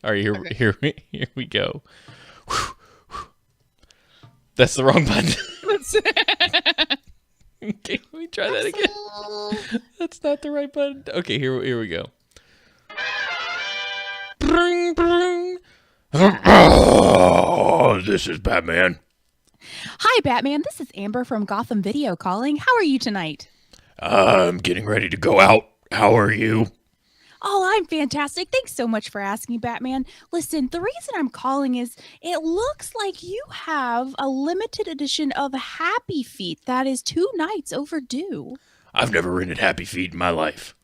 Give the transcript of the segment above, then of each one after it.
All right, Okay. here we go. That's the wrong button. Okay, let me try that again. That's not the right button. Okay, here we go. Bring, bring. Oh, this is Batman. Hi, Batman. This is Amber from Gotham Video calling. How are you tonight? I'm getting ready to go out. How are you? Oh, I'm fantastic. Thanks so much for asking, Batman. Listen, the reason I'm calling is it looks like you have a limited edition of Happy Feet that is 2 nights overdue. I've never rented Happy Feet in my life.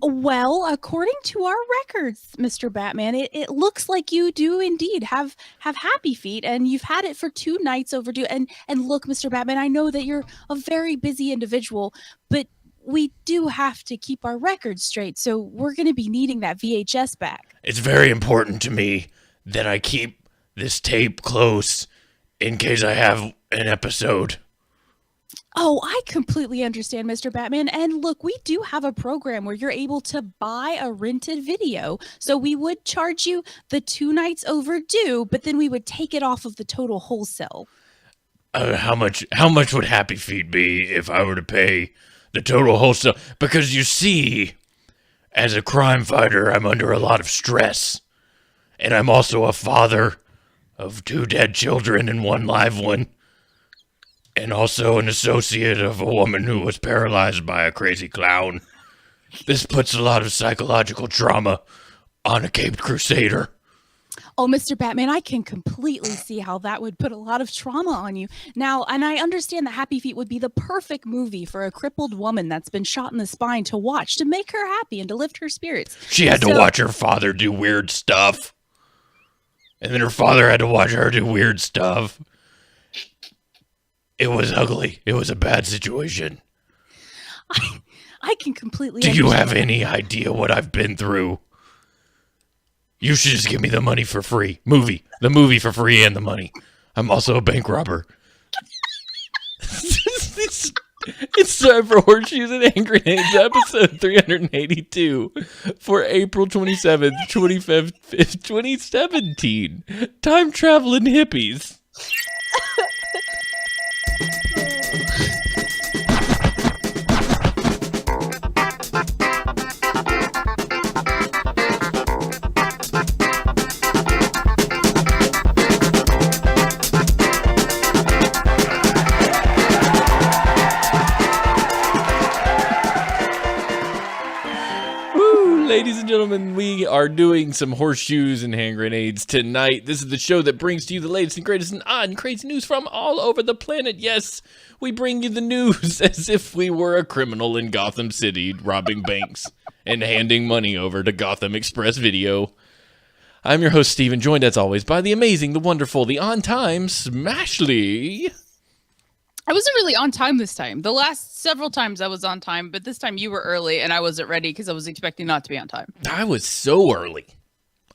Well, according to our records, Mr. Batman, it looks like you do indeed have Happy Feet, and you've had it for 2 nights overdue. And look, Mr. Batman, I know that you're a very busy individual, but we do have to keep our records straight, so we're going to be needing that VHS back. It's very important to me that I keep this tape close in case I have an episode. Oh, I completely understand, Mr. Batman. And look, we do have a program where you're able to buy a rented video. So we would charge you the 2 nights overdue, but then we would take it off of the total wholesale. How much would Happy Feet be if I were to pay the total wholesale? Because you see, as a crime fighter, I'm under a lot of stress. And I'm also a father of 2 dead children and 1 live one. And also an associate of a woman who was paralyzed by a crazy clown. This puts a lot of psychological trauma on a caped crusader. Oh, Mr. Batman, I can completely see how that would put a lot of trauma on you. Now, and I understand that Happy Feet would be the perfect movie for a crippled woman that's been shot in the spine to watch, to make her happy and to lift her spirits. She had to watch her father do weird stuff. And then her father had to watch her do weird stuff. It was ugly. It was a bad situation. I can completely Do you have any idea what I've been through? You should just give me the money for free. The movie for free and the money. I'm also a bank robber. It's time for Horseshoes and Hand Grenades, episode 382 for April 27th, 2017. Time traveling hippies. Ladies and gentlemen, we are doing some horseshoes and hand grenades tonight. This is the show that brings to you the latest and greatest and odd and crazy news from all over the planet. Yes, we bring you the news as if we were a criminal in Gotham City robbing banks and handing money over to Gotham Express Video. I'm your host, Steven, joined as always by the amazing, the wonderful, the on-time Smashley. I wasn't really on time this time. The last several times I was on time, but this time you were early and I wasn't ready because I was expecting not to be on time. I was so early.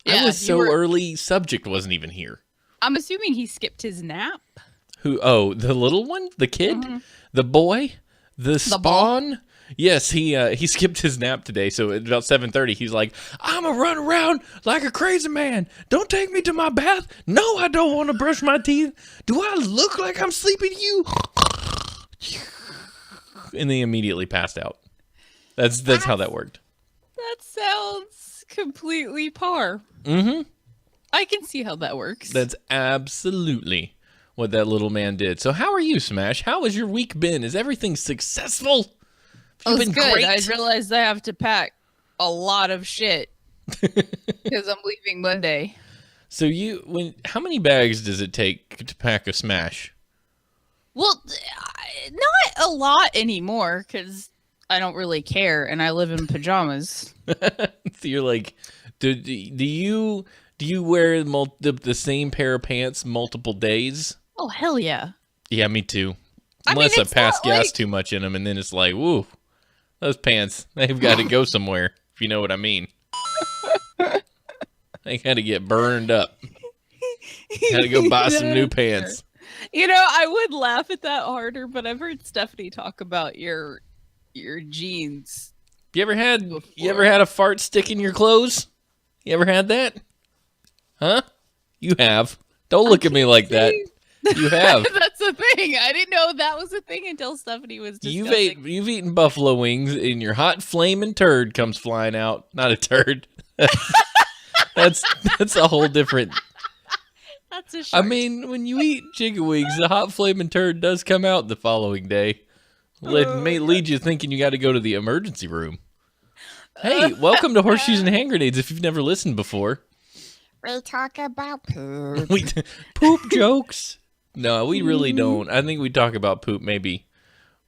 Yeah, I was so early, subject wasn't even here. I'm assuming he skipped his nap. Who? Oh, the little one? The kid? Mm-hmm. The boy? The spawn? Ball. Yes, he skipped his nap today, so at about 7:30, he's like, I'm going to run around like a crazy man. Don't take me to my bath. No, I don't want to brush my teeth. Do I look like I'm sleeping to you? And they immediately passed out. That's how that worked. That sounds completely par. Mm-hmm. I can see how that works. That's absolutely what that little man did. So how are you, Smash? How has your week been? Is everything successful? It's good. Great? I realized I have to pack a lot of shit because I'm leaving Monday. So how many bags does it take to pack a Smash? Well, not a lot anymore because I don't really care and I live in pajamas. So you're like, do you wear the same pair of pants multiple days? Oh, hell yeah. Yeah, me too. Unless I pass gas too much in them, and then it's like, woo, those pants, they've got to go somewhere, if you know what I mean. They got to get burned up. Got to go buy some new pants. You know, I would laugh at that harder, but I've heard Stephanie talk about your jeans. You ever had a fart stick in your clothes? You ever had that? Huh? You have. Don't look at me like that. You have. That's the thing. I didn't know that was a thing until Stephanie was discussing. You've eaten buffalo wings, and your hot flaming turd comes flying out. Not a turd. That's a whole different. That's a short. I mean, when you eat chicken wings, the hot flaming turd does come out the following day. May lead you thinking you got to go to the emergency room. Hey, welcome to Horseshoes and Hand Grenades. If you've never listened before, We talk about poop. Poop jokes. No, we really don't. I think we talk about poop maybe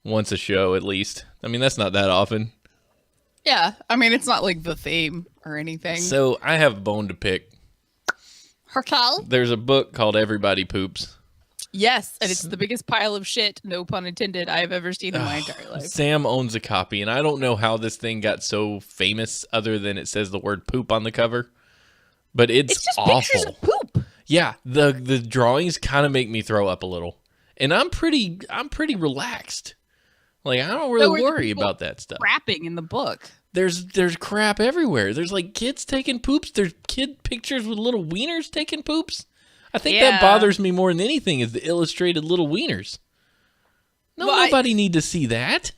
once a show at least. I mean, that's not that often. Yeah, I mean, it's not like the theme or anything. So I have a bone to pick. Okay. There's a book called Everybody Poops. Yes, and it's the biggest pile of shit, no pun intended, I have ever seen in my entire life. Sam owns a copy, and I don't know how this thing got so famous other than it says the word poop on the cover. But it's just awful. pictures of poop. Yeah, the drawings kind of make me throw up a little. And I'm pretty relaxed. Like, I don't really worry about that stuff. Rapping in the book. There's crap everywhere. There's like kids taking poops. There's kid pictures with little wieners taking poops. I think that bothers me more than anything is the illustrated little wieners. Nobody need to see that.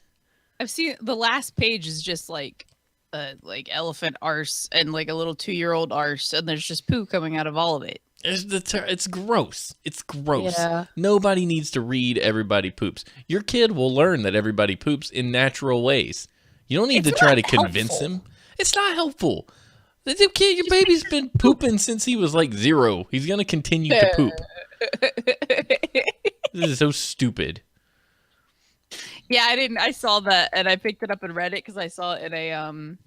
I've seen the last page is just like elephant arse and like a little 2-year-old arse, and there's just poo coming out of all of it. It's gross. It's gross. Yeah. Nobody needs to read Everybody Poops. Your kid will learn that everybody poops in natural ways. You don't need to try to convince him. It's not helpful. The kid, your baby's been pooping since he was like 0. He's going to continue to poop. This is so stupid. Yeah, I saw that, and I picked it up and read it because I saw it in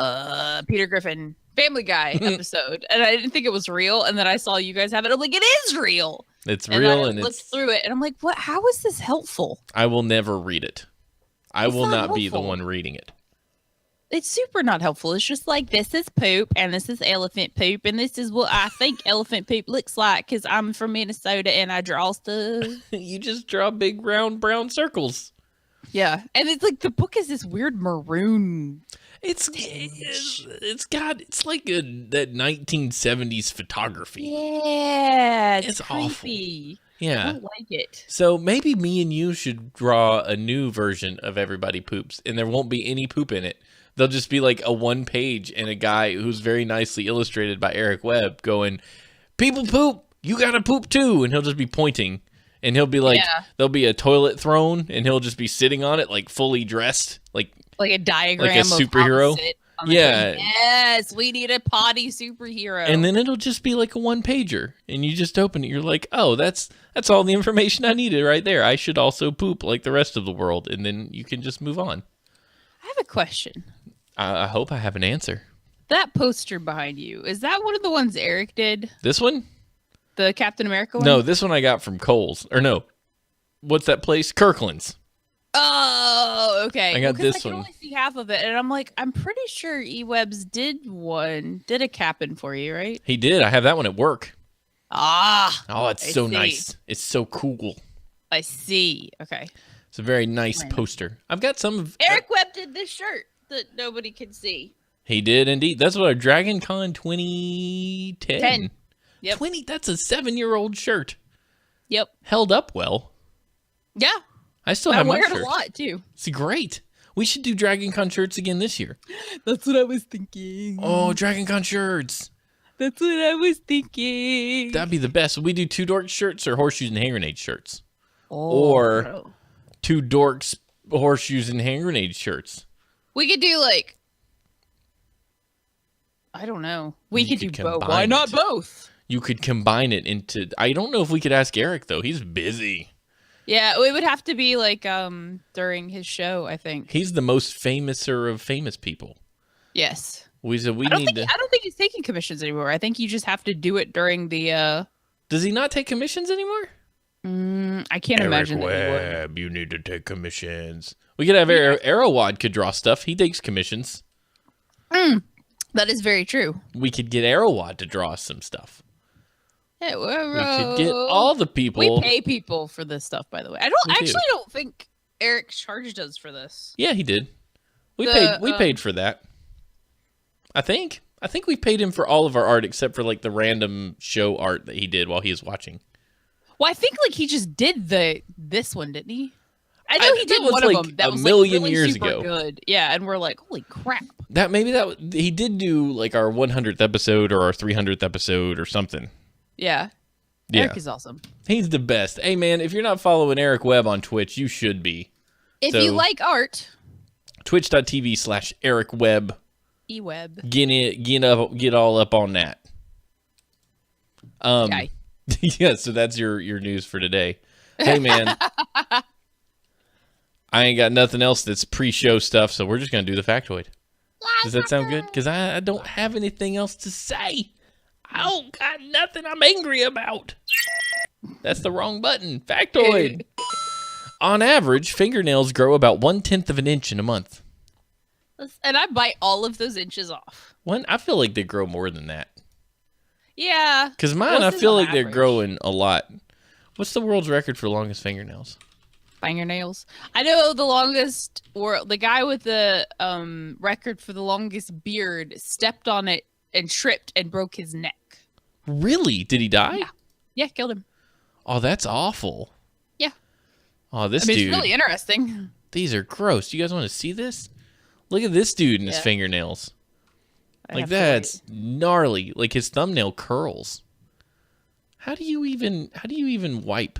a Peter Griffin Family Guy episode, and I didn't think it was real. And then I saw you guys have it. I'm like, it is real. It's real, and I looked through it, and I'm like, what? How is this helpful? I will never read it. I will not be the one reading it. It's super not helpful. It's just like, this is poop, and this is elephant poop, and this is what I think elephant poop looks like because I'm from Minnesota and I draw stuff. You just draw big round brown circles. Yeah, and it's like the book is this weird maroon. It's like that 1970s photography. Yeah, it's creepy. Awful. Yeah, I don't like it. So maybe me and you should draw a new version of Everybody Poops, and there won't be any poop in it. There'll just be like a 1 page and a guy who's very nicely illustrated by Eric Webb going, "People poop, you gotta poop too," and he'll just be pointing. And he'll be like, there'll be a toilet throne, and he'll just be sitting on it, like fully dressed, like a diagram, like a superhero. Yeah. Yes, we need a potty superhero. And then it'll just be like a 1 pager, and you just open it. You're like, oh, that's all the information I needed right there. I should also poop like the rest of the world, and then you can just move on. I have a question. I hope I have an answer. That poster behind you, is that one of the ones Eric did? This one? The Captain America one? No, this one I got from Kohl's. Or no. What's that place? Kirkland's. Oh, okay. I got this one. I can only see half of it, and I'm like, I'm pretty sure eWebs did a Cap'n for you, right? He did. I have that one at work. Ah. Oh, it's so nice. It's so cool. I see. Okay. It's a very nice poster. I've got some of... Eric Webb did this shirt that nobody can see. He did indeed. That's what our Dragon Con 2010. 10. Yep. 20, that's a 7-year-old shirt. Yep. Held up well. Yeah. I still have my shirt. I wear it a lot, too. It's great. We should do Dragon Con shirts again this year. That's what I was thinking. Oh, Dragon Con shirts. That's what I was thinking. That'd be the best. Would we do 2 dorks shirts or Horseshoes and Hand Grenade shirts? Or 2 dorks, Horseshoes and Hand Grenade shirts. We could do like, I don't know. We could do both. Why not both? You could combine it into... I don't know if we could ask Eric, though. He's busy. Yeah, it would have to be like during his show, I think. He's the most famouser of famous people. Yes. I don't think he's taking commissions anymore. I think you just have to do it during the... Does he not take commissions anymore? I can't imagine that he would. Webb, you need to take commissions. We could have Arrowwad could draw stuff. He takes commissions. That is very true. We could get Arrowwad to draw us some stuff. Yeah, we could get all the people. We pay people for this stuff, by the way. I don't think Eric charged us for this. Yeah, he did. We paid for that. I think. I think we paid him for all of our art except for like the random show art that he did while he was watching. Well, I think like he just did this one, didn't he? I know he did was one like of them. That a was million like really years super ago. good. Yeah, and we're like, holy crap. He did do like our 100th episode or our 300th episode or something. Yeah. Yeah. Eric is awesome. He's the best. Hey man, if you're not following Eric Webb on Twitch, you should be. If you like art, twitch.tv/Eric Webb. eWeb. Get all up on that. Okay. Yeah, so that's your news for today. Hey man. I ain't got nothing else that's pre-show stuff, so we're just gonna do the factoid. Does that sound good? Because I don't have anything else to say. I don't got nothing I'm angry about. That's the wrong button. Factoid. On average, fingernails grow about 1/10 of an inch in a month. And I bite all of those inches off. I feel like they grow more than that. Yeah. Because mine, I This is feel on like they're average. growing a lot. What's the world's record for longest fingernails? Fingernails. I know the longest, or the guy with the record for the longest beard stepped on it and tripped and broke his neck. Really? Did he die? Yeah, killed him. Oh, that's awful. Yeah. Oh, this I mean, dude. it's really interesting. These are gross. You guys want to see this? Look at this dude and his Yeah. fingernails. I Like have to that's wait. gnarly. Like his thumbnail curls. How do you even wipe?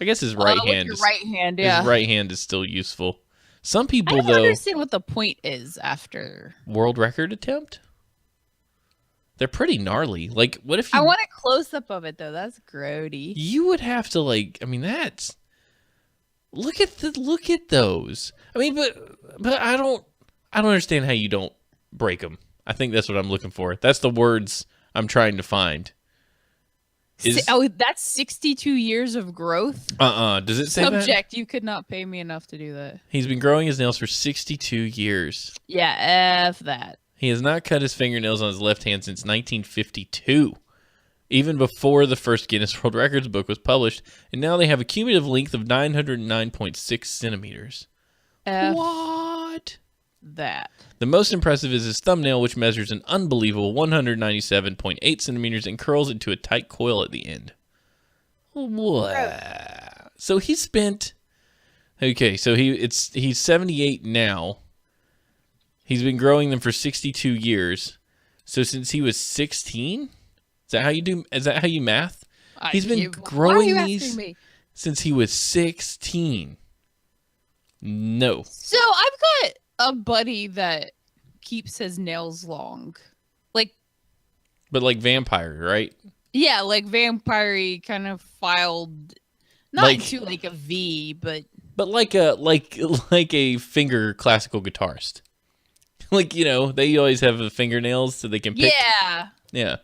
I guess his right with hand your is right hand, yeah. his right hand is still useful. Some I people don't though understand what the point is after. world record attempt. They're pretty gnarly. Like what if you I want a close up of it though. That's grody. you would have to like I mean that's look at those. I mean but I don't understand how you don't break them. I think that's what I'm looking for. That's the words I'm trying to find. That's 62 years of growth. Does it say that? Subject, you could not pay me enough to do that. He's been growing his nails for 62 years. Yeah, F that. He has not cut his fingernails on his left hand since 1952, even before the first Guinness World Records book was published, and now they have a cumulative length of 909.6 centimeters. F What? that. The most impressive is his thumbnail, which measures an unbelievable 197.8 centimeters and curls into a tight coil at the end. What? So he spent... Okay, so he's 78 now. He's been growing them for 62 years. So since he was 16? Is that how you math? He's been growing these since he was 16. No. So I've got a buddy that keeps his nails long. But like vampire, right? Yeah, like vampire kind of filed, not Like- into like a V, but But like a finger classical guitarist. Like, they always have fingernails so they can pick. yeah. Yeah.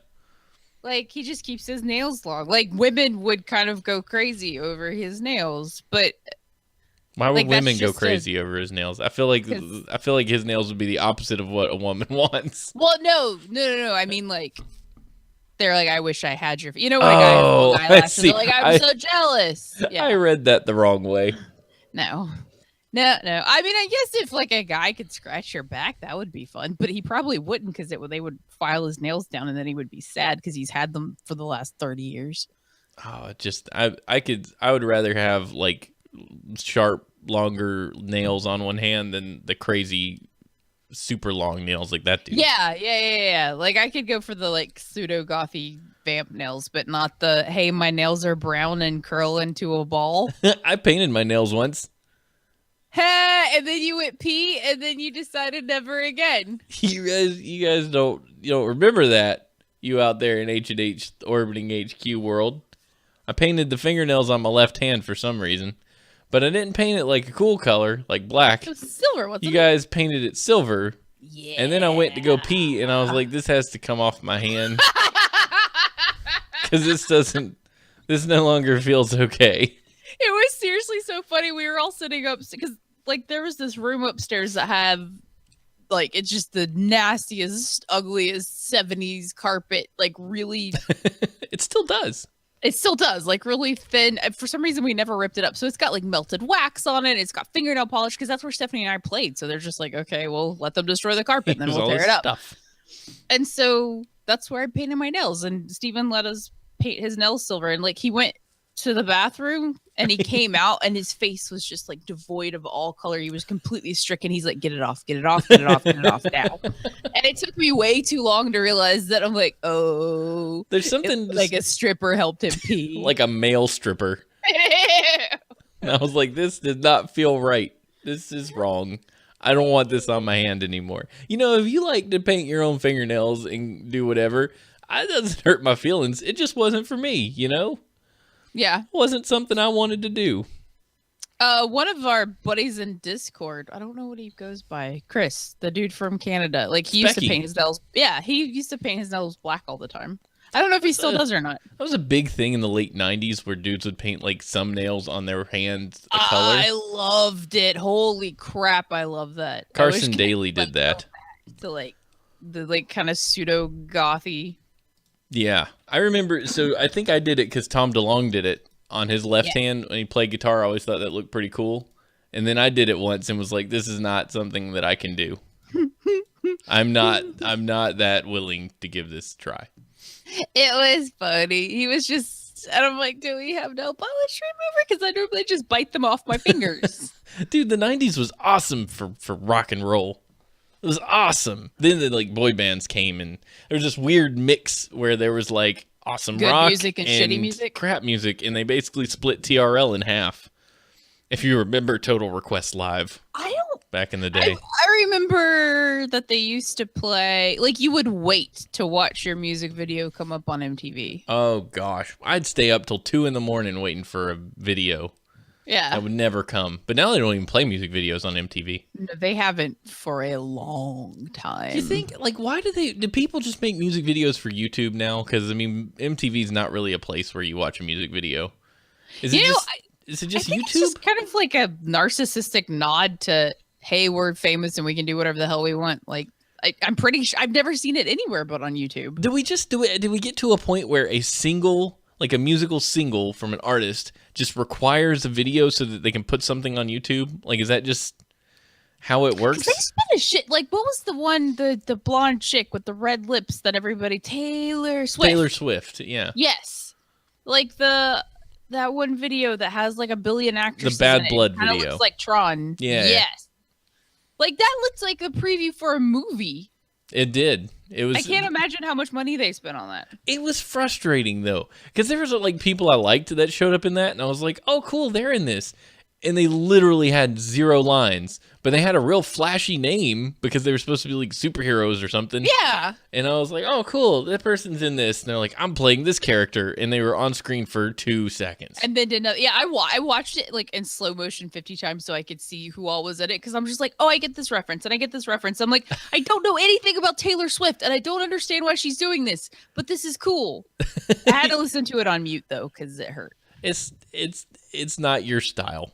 Like he just keeps his nails long. Like women would kind of go crazy over his nails, but Why would Like, that's women go just crazy over his nails? I feel like his nails would be the opposite of what a woman wants. well, no. I mean, like they're like, I wish I had your. You know when a guy has Oh, long I eyelashes, see. they're like, I'm so jealous. Yeah. I read that the wrong way. No. I mean, I guess if like a guy could scratch your back, that would be fun. But he probably wouldn't because they would file his nails down, and then he would be sad because he's had them for the last 30 years. Oh, I would rather have like sharp, longer nails on one hand than the crazy, super long nails like that dude. Yeah. Like I could go for the like pseudo gothy vamp nails, but not the hey, my nails are brown and curl into a ball. I painted my nails once. And then you went pee, and then you decided never again. You guys don't remember that, you out there in H&H orbiting HQ world. I painted the fingernails on my left hand for some reason, but I didn't paint it like a cool color, like black. It was silver. What's You guys painted it silver, Yeah. and then I went to go pee, and I was like, this has to come off my hand because this no longer feels okay. It was seriously so funny. We were all sitting up because, like, there was this room upstairs that had, like, it's just the nastiest, ugliest 70s carpet. Like, really, It still does. it still does. Like, really thin. For some reason, we never ripped it up. So it's got like melted wax on it. It's got fingernail polish because that's where Stephanie and I played. So they're just like, okay, well, let them destroy the carpet, and then There's we'll all tear this it up. stuff. And so that's where I painted my nails. And Steven let us paint his nails silver. And like he went to the bathroom and he came out and his face was just like devoid of all color. He was completely stricken. He's like, get it off, get it off, get it off, get it off now. And it took me way too long to realize that I'm like, oh, There's something like a stripper helped him pee. like a male stripper. And I was like, this did not feel right. This is wrong. I don't want this on my hand anymore. You know, if you like to paint your own fingernails and do whatever, it doesn't hurt my feelings. It just wasn't for me, you know? Yeah. It wasn't something I wanted to do. One of our buddies in Discord, I don't know what he goes by, Chris, the dude from Canada. Like he used to Specky. paint his nails. Yeah, he used to paint his nails black all the time. I don't know if he still does or not. That was a big thing in the late 90s where dudes would paint like some nails on their hands a color. I loved it. Holy crap, I love that. I Carson wish Daly did that. to like the like kind of pseudo gothy. Yeah. I remember, so I think I did it because Tom DeLonge did it on his left hand when he played guitar. I always thought that looked pretty cool. And then I did it once and was like, this is not something that I can do. I'm not that willing to give this a try. It was funny. He was just, and I'm like, do we have nail polish remover? Because I normally just bite them off my fingers. Dude, the 90s was awesome for rock and roll. It was awesome. Then the like boy bands came and there was this weird mix where there was like awesome Good rock music and shitty music. crap music, and they basically split TRL in half. If you remember Total Request Live I don't. back in the day. I remember that they used to play, like you would wait to watch your music video come up on MTV. Oh gosh, I'd stay up till 2 a.m. waiting for a video. Yeah. That would never come. But now they don't even play music videos on MTV. No, they haven't for a long time. Do you think, like, why do people just make music videos for YouTube now? Because, I mean, MTV's not really a place where you watch a music video. Is it just I think YouTube? It's just kind of like a narcissistic nod to, hey, we're famous and we can do whatever the hell we want. Like, I'm pretty sure I've never seen it anywhere but on YouTube. Did we just do it? Did we get to a point where a single, like a musical single from an artist, just requires a video so that they can put something on YouTube? Like, is that just how it works? They spent a shit. Like, what was the one, the blonde chick with the red lips that everybody, Taylor Swift. Taylor Swift, yeah. Yes. Like that one video that has like a billion actresses. The Bad in it. Blood It kinda video. looks like Tron. Yeah. Yes. Like that looks like a preview for a movie. It did. It was. I can't imagine how much money they spent on that. It was frustrating though, because there was like people I liked that showed up in that, and I was like, "Oh, cool, they're in this," and they literally had 0 lines, but they had a real flashy name because they were supposed to be like superheroes or something. Yeah. And I was like, "Oh, cool, that person's in this," and they're like, "I'm playing this character," and they were on screen for 2 seconds. And then did another. Yeah, I watched it like in slow motion 50 times so I could see who all was in it because I'm just like, oh, I get this reference and I get this reference. I'm like, I don't know anything about Taylor Swift and I don't understand why she's doing this, but this is cool. I had to listen to it on mute though because it hurt. It's not your style.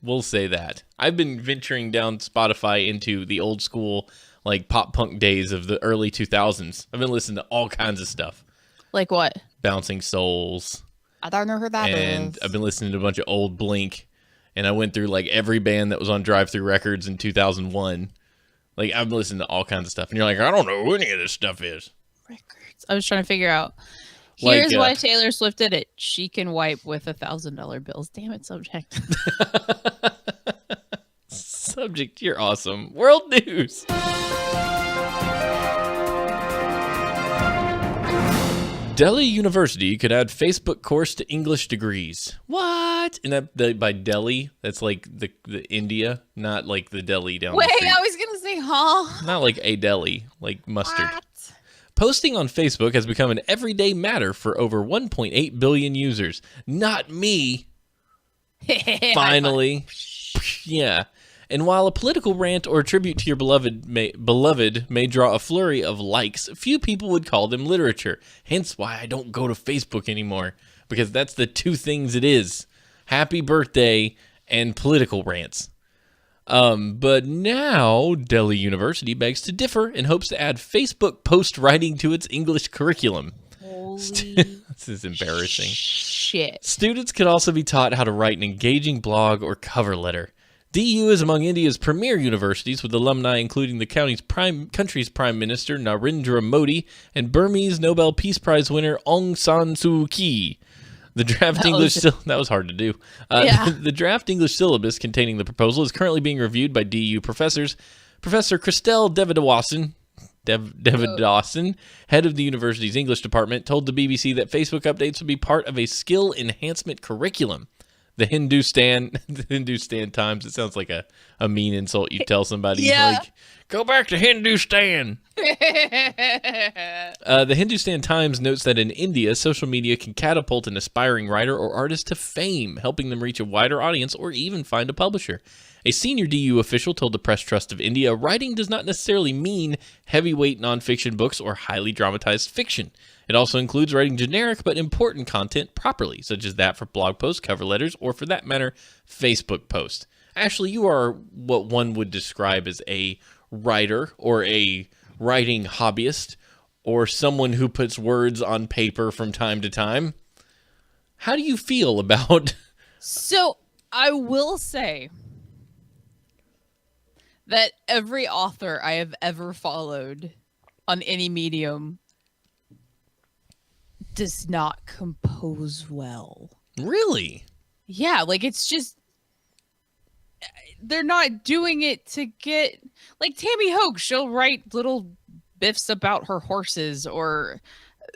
We'll say that. I've been venturing down Spotify into the old school, like pop punk days of the early 2000s. I've been listening to all kinds of stuff. Like what? Bouncing Souls. I don't know who that is. And I've been listening to a bunch of old Blink. And I went through like every band that was on Drive Thru Records in 2001. Like I've been listening to all kinds of stuff. And you're like, I don't know who any of this stuff is. Records. I was trying to figure out. Like, Here's why Taylor Swift did it. She can wipe with $1,000 bills. Damn it, subject. Subject, you're awesome. World news. Delhi University could add Facebook course to English degrees. What? And that by Delhi, that's like the India, not like the Delhi down Wait, the street. I was gonna say, huh? Not like a deli, like mustard. What? Posting on Facebook has become an everyday matter for over 1.8 billion users. Not me. Finally. Yeah. And while a political rant or a tribute to your beloved may draw a flurry of likes, few people would call them literature. Hence why I don't go to Facebook anymore, because that's the 2 things it is. Happy birthday and political rants. But now Delhi University begs to differ and hopes to add Facebook post writing to its English curriculum. Holy This is embarrassing. shit. Students could also be taught how to write an engaging blog or cover letter. DU is among India's premier universities, with alumni including the country's Prime Minister Narendra Modi and Burmese Nobel Peace Prize winner Aung San Suu Kyi. The draft that was hard to do. The draft English syllabus containing the proposal is currently being reviewed by DU professors. Professor Christelle Devidawasan, head of the university's English department, told the BBC that Facebook updates would be part of a skill enhancement curriculum. The Hindustan Times. It sounds like a mean insult you tell somebody. Yeah. Like, go back to Hindustan. The Hindustan Times notes that in India, social media can catapult an aspiring writer or artist to fame, helping them reach a wider audience or even find a publisher. A senior DU official told the Press Trust of India, writing does not necessarily mean heavyweight nonfiction books or highly dramatized fiction. It also includes writing generic but important content properly, such as that for blog posts, cover letters, or for that matter, Facebook posts. Ashley, you are what one would describe as a writer or a writing hobbyist or someone who puts words on paper from time to time. How do you feel about... So, I will say that every author I have ever followed on any medium does not compose well. Really? Yeah, like it's just they're not doing it to get like Tammy Hogue, she'll write little biffs about her horses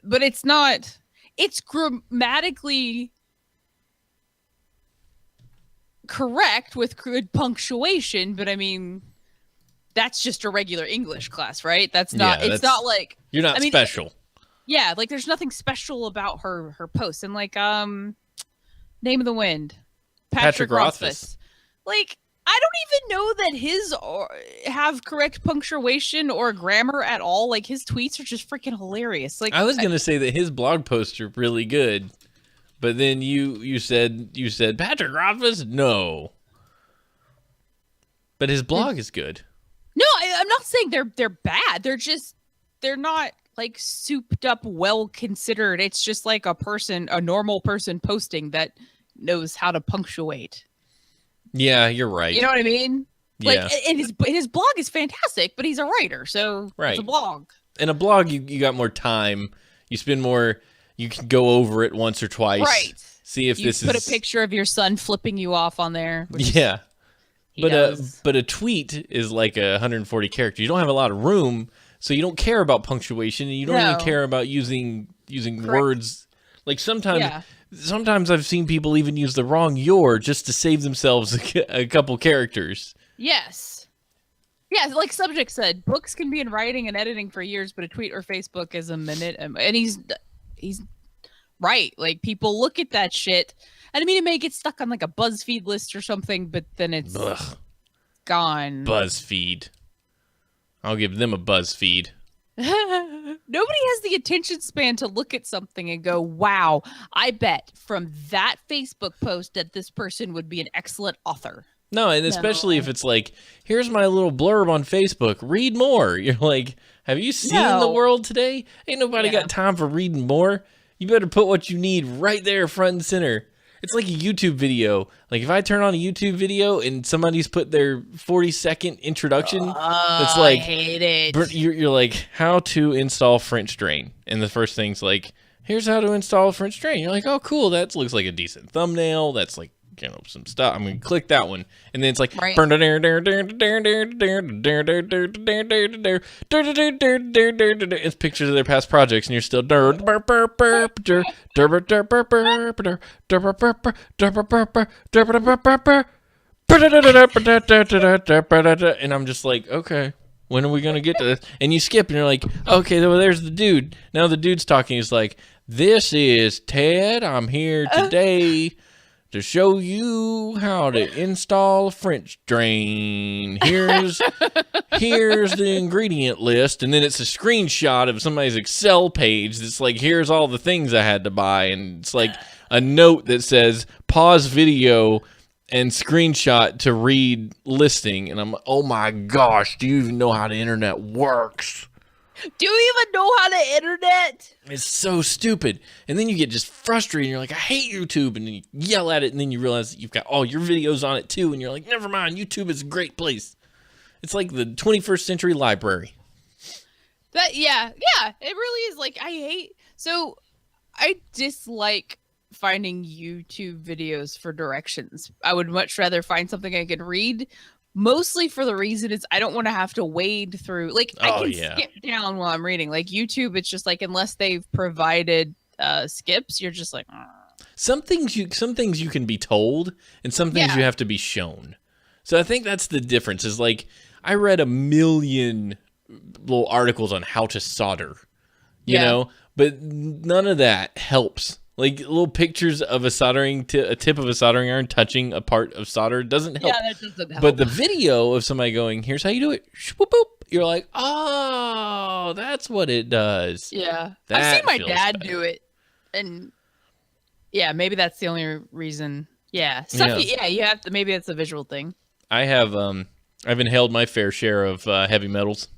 but it's grammatically correct with good punctuation, but I mean that's just a regular English class, right? That's not not like you're not special. Yeah, like there's nothing special about her posts. And like Name of the Wind, Patrick Rothfuss. Like I don't even know that his have correct punctuation or grammar at all. Like his tweets are just freaking hilarious. Like I was gonna say that his blog posts are really good, but then you said Patrick Rothfuss, no. But his blog is good. No, I'm not saying they're bad. They're not like souped up, well considered. It's just like a normal person posting that knows how to punctuate. Yeah, you're right. You know what I mean? Like, Yeah. and his blog is fantastic, but he's a writer, so Right. it's a blog. In a blog, you got more time. You spend more. You can go over it once or twice. Right. See if You this put is. a picture of your son flipping you off on there. Yeah. He But does. a tweet is like 140 characters. You don't have a lot of room, so you don't care about punctuation, and you don't even care about using words. Like sometimes I've seen people even use the wrong "your" just to save themselves a couple characters. Yes. Yeah, like Subject said, books can be in writing and editing for years, but a tweet or Facebook is a minute. And he's right. Like people look at that shit. And I mean, it may get stuck on like a BuzzFeed list or something, but then it's gone. BuzzFeed. I'll give them a BuzzFeed. Nobody has the attention span to look at something and go, wow, I bet from that Facebook post that this person would be an excellent author. No, and especially if it's like, here's my little blurb on Facebook. Read more. You're like, have you seen the world today? Ain't nobody got time for reading more. You better put what you need right there front and center. It's like a YouTube video. Like if I turn on a YouTube video and somebody's put their 40-second introduction, that's like, I hate it. You're like, how to install French Drain. And the first thing's like, here's how to install French Drain. You're like, oh, cool. That looks like a decent thumbnail. That's like, you know, some stuff. I'm going to click that one. And then it's like, it's pictures of their past projects, and you're still, and I'm just like, okay, when are we going to get to this? And you skip, and you're like, okay, well, there's the dude. Now the dude's talking. He's like, this is Ted. I'm here today to show you how to install a French drain. Here's the ingredient list, and then it's a screenshot of somebody's Excel page that's like, here's all the things I had to buy, and it's like a note that says pause video and screenshot to read listing, and I'm like, oh my gosh, do you even know how the internet works? Do you even know how to internet? It's so stupid. And then you get just frustrated. And you're like, I hate YouTube. And then you yell at it. And then you realize that you've got all your videos on it too. And you're like, never mind. YouTube is a great place. It's like the 21st century library. Yeah, it really is. Like, I dislike finding YouTube videos for directions. I would much rather find something I could read, mostly for the reason is I don't want to have to wade through. Like, I can skip down while I'm reading. Like, YouTube, it's just like, unless they've provided skips, you're just like, Some things you can be told, and some things you have to be shown. So I think that's the difference. Is like, I read a million little articles on how to solder, you know, but none of that helps. Like, little pictures of a tip of a soldering iron touching a part of solder doesn't help. Yeah, that doesn't help. But the video of somebody going, here's how you do it, boop, boop, you're like, oh, that's what it does. Yeah. That I've seen my feels dad better. do it. And yeah, maybe that's the only reason. Yeah. You have to, maybe that's a visual thing. I have, I've inhaled my fair share of heavy metals.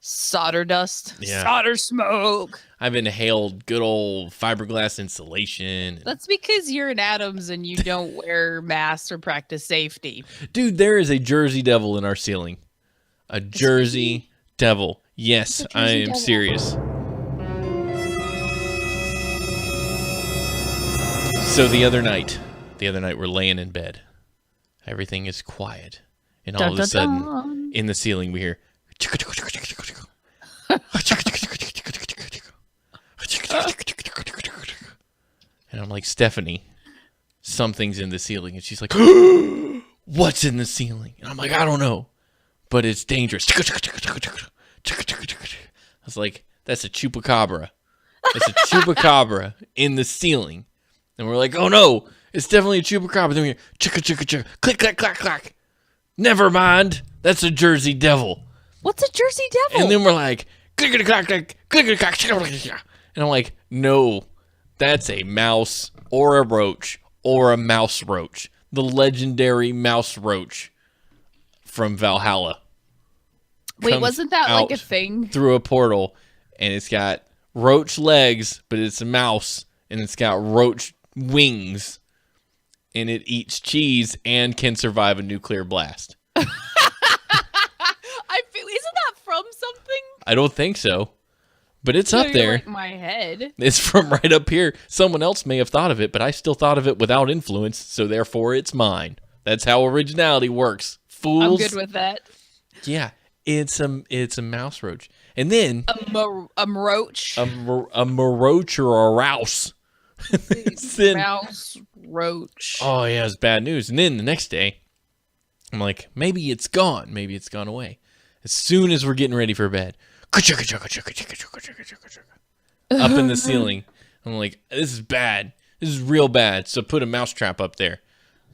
Solder dust. Yeah. Solder smoke. I've inhaled good old fiberglass insulation. That's because you're in Adams and you don't wear masks or practice safety. Dude, there is a Jersey Devil in our ceiling. A Jersey Devil. Yes, I am serious. So the other night we're laying in bed. Everything is quiet. And all of a sudden, in the ceiling, we hear... And I'm like, Stephanie, something's in the ceiling. And she's like, what's in the ceiling? And I'm like, I don't know, but it's dangerous. I was like, that's a chupacabra. That's a chupacabra in the ceiling. And we're like, oh no, it's definitely a chupacabra. Then we hear chicka chicka chicka, click clack clack clack. Never mind, that's a Jersey Devil. What's a Jersey Devil? And then we're like, click clack clack, click clack chicka. And I'm like, no, that's a mouse or a roach or a mouse roach. The legendary mouse roach from Valhalla. Wait, wasn't that like a thing? Through a portal, and it's got roach legs, but it's a mouse, and it's got roach wings, and it eats cheese and can survive a nuclear blast. I feel, isn't that from something? I don't think so, but it's up there. Like my head. It's from right up here. Someone else may have thought of it, but I still thought of it without influence, so therefore it's mine. That's how originality works. Fools. I'm good with that. Yeah, it's a mouse roach, and then a roach, a roach or a rouse. Then, mouse roach. Oh yeah, it's bad news. And then the next day, I'm like, maybe it's gone. Maybe it's gone away. As soon as we're getting ready for bed, up in the ceiling. I'm like, this is bad. This is real bad. So put a mouse trap up there.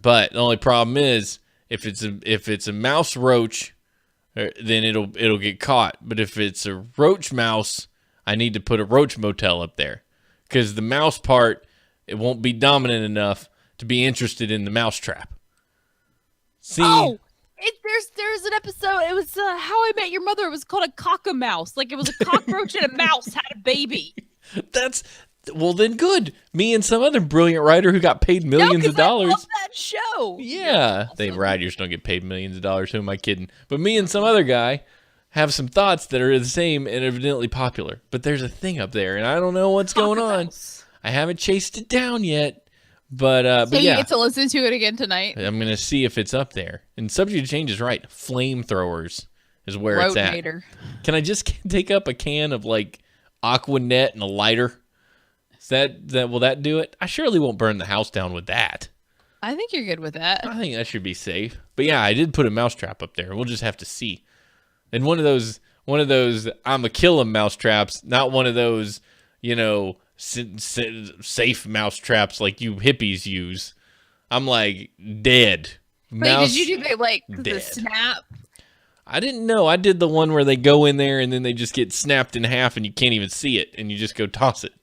But the only problem is, if it's a mouse roach, then it'll get caught. But if it's a roach mouse, I need to put a roach motel up there, because the mouse part, it won't be dominant enough to be interested in the mouse trap. See? Oh, there's an episode. It was How I Met Your Mother. It was called a cock-a-mouse. Like, it was a cockroach and a mouse had a baby. Well, then good. Me and some other brilliant writer who got paid millions of dollars. I love that show. Yeah, they writers don't get paid millions of dollars. Who am I kidding? But me and some other guy have some thoughts that are the same and evidently popular. But there's a thing up there, and I don't know what's going on. I haven't chased it down yet. But so but you yeah, get to listen to it again tonight. I'm gonna see if it's up there. And Subject to Change is right. Flamethrowers is where it's at. Can I just take up a can of like Aqua Net and a lighter? Will that do it? I surely won't burn the house down with that. I think you're good with that. I think that should be safe. But yeah, I did put a mousetrap up there. We'll just have to see. And one of those I'm a kill 'em mousetraps, not one of those, safe mousetraps like you hippies use. I'm like dead. Wait, did you do the dead. snap? I didn't know. I did the one where they go in there and then they just get snapped in half and you can't even see it and you just go toss it.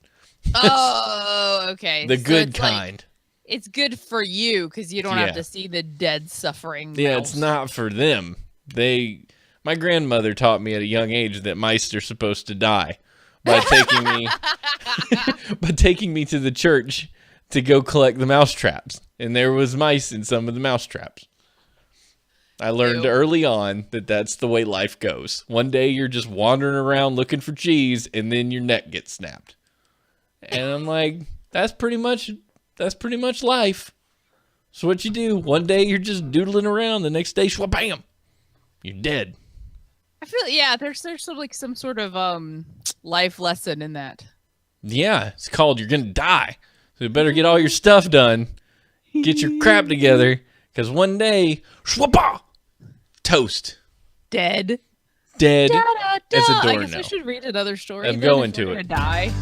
Oh, okay. The good kind. It's good for you because you don't have to see the dead suffering. Yeah, mouse. it's not for them. My My grandmother taught me at a young age that mice are supposed to die by taking me to the church to go collect the mouse traps. And there was mice in some of the mouse traps. I learned early on that that's the way life goes. One day you're just wandering around looking for cheese, and then your neck gets snapped. And I'm like, that's pretty much life. So what you do? One day you're just doodling around, the next day, bam, you're dead. I feel there's some sort of life lesson in that. Yeah, it's called you're gonna die. So you better get all your stuff done, get your crap together, because one day, toast, Dead. as a I doornail. guess I should read another story. I'm then going if to we're it. gonna die.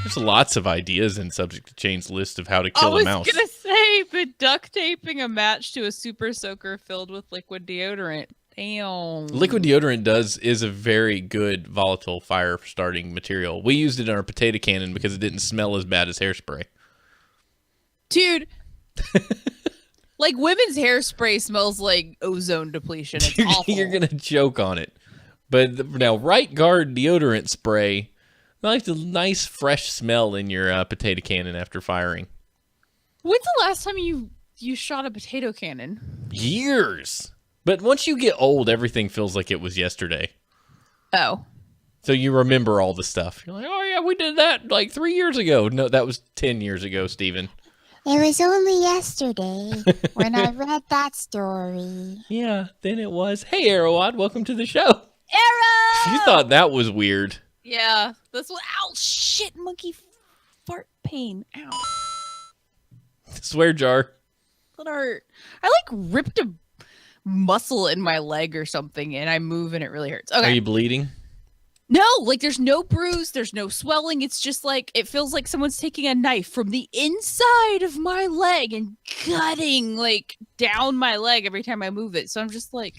There's lots of ideas in Subject to Change list of how to kill I was a mouse. gonna say, but duct taping a match to a super soaker filled with liquid deodorant. Damn. Liquid deodorant is a very good volatile fire starting material. We used it in our potato cannon because it didn't smell as bad as hairspray. Dude. Like women's hairspray smells like ozone depletion. It's awful. You're gonna choke on it. But now, right guard deodorant spray, I like the nice fresh smell in your potato cannon after firing. When's the last time you shot a potato cannon? Years. But once you get old, everything feels like it was yesterday. Oh. So you remember all the stuff. You're like, oh yeah, we did that like 3 years ago. No, that was 10 years ago, Steven. It was only yesterday when I read that story. Yeah, then it was. Hey, Arrowad, welcome to the show. Arrow! You thought that was weird. Yeah. That's what. Ow, shit, monkey fart pain. Ow. Swear jar. That hurt. I like ripped a muscle in my leg or something, and I move and it really hurts. Okay. Are you bleeding? No, like there's no bruise, there's no swelling. It's just like it feels like someone's taking a knife from the inside of my leg and cutting like down my leg every time I move it. So I'm just like,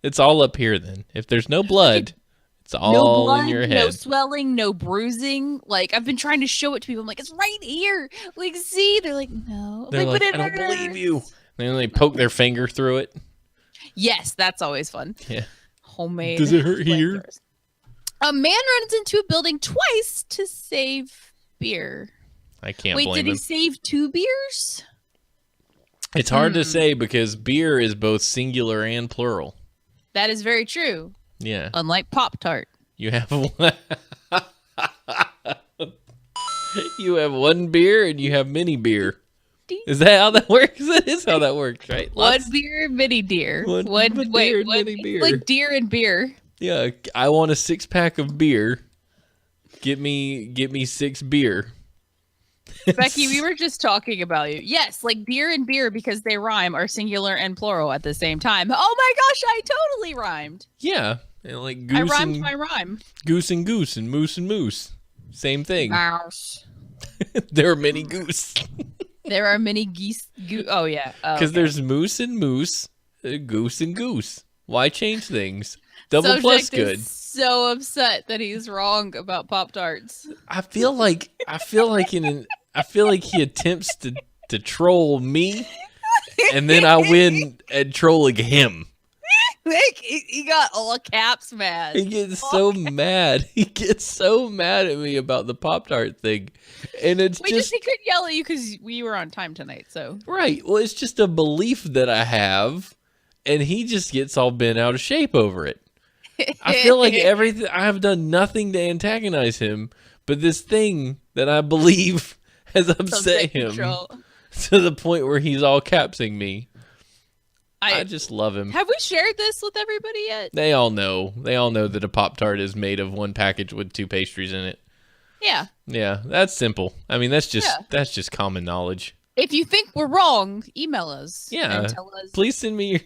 It's all up here then. If there's no blood, it's all no blood, in your head. no swelling, no bruising. Like I've been trying to show it to people. I'm like, it's right here. Like, see? They're like, no. They're like, but it I don't believe hurts. you. And then they poke their finger through it. Yes, that's always fun. Yeah. Homemade. Does it hurt here? flamethrowers. A man runs into a building twice to save beer. I can't Wait, blame did he him. save 2 beers? It's hard to say because beer is both singular and plural. That is very true. Yeah. Unlike Pop-Tart. You have one. You have one beer and you have mini beer. Is that how that works? That is how that works, right? One beer, mini deer. One Wait, beer and what? mini It's beer. like deer and beer. Yeah, I want a 6-pack of beer. Get me 6 beer. Becky, we were just talking about you. Yes, like deer and beer, because they rhyme, are singular and plural at the same time. Oh my gosh, I totally rhymed. Yeah, and like I goose rhymed and my rhyme. goose and goose and moose. Same thing. Mouse. There are many goose. There are many geese. Oh yeah. Because there's moose and moose, goose and goose. Why change things? Double plus Subject good. is so upset that he's wrong about Pop-Tarts. I feel like he attempts to troll me, and then I win at trolling him. Like he got all caps mad. He gets so mad. He gets so mad at me about the Pop-Tart thing, and it's We just he couldn't yell at you because we were on time tonight. So right. Well, it's just a belief that I have, and he just gets all bent out of shape over it. I feel like everything I have done nothing to antagonize him, but this thing that I believe has upset him to the point where he's all capsing me. I just love him. Have we shared this with everybody yet? They all know. They all know that a Pop-Tart is made of one package with 2 pastries in it. Yeah. Yeah, that's simple. I mean, that's just common knowledge. If you think we're wrong, email us. Yeah. And tell us. Please send me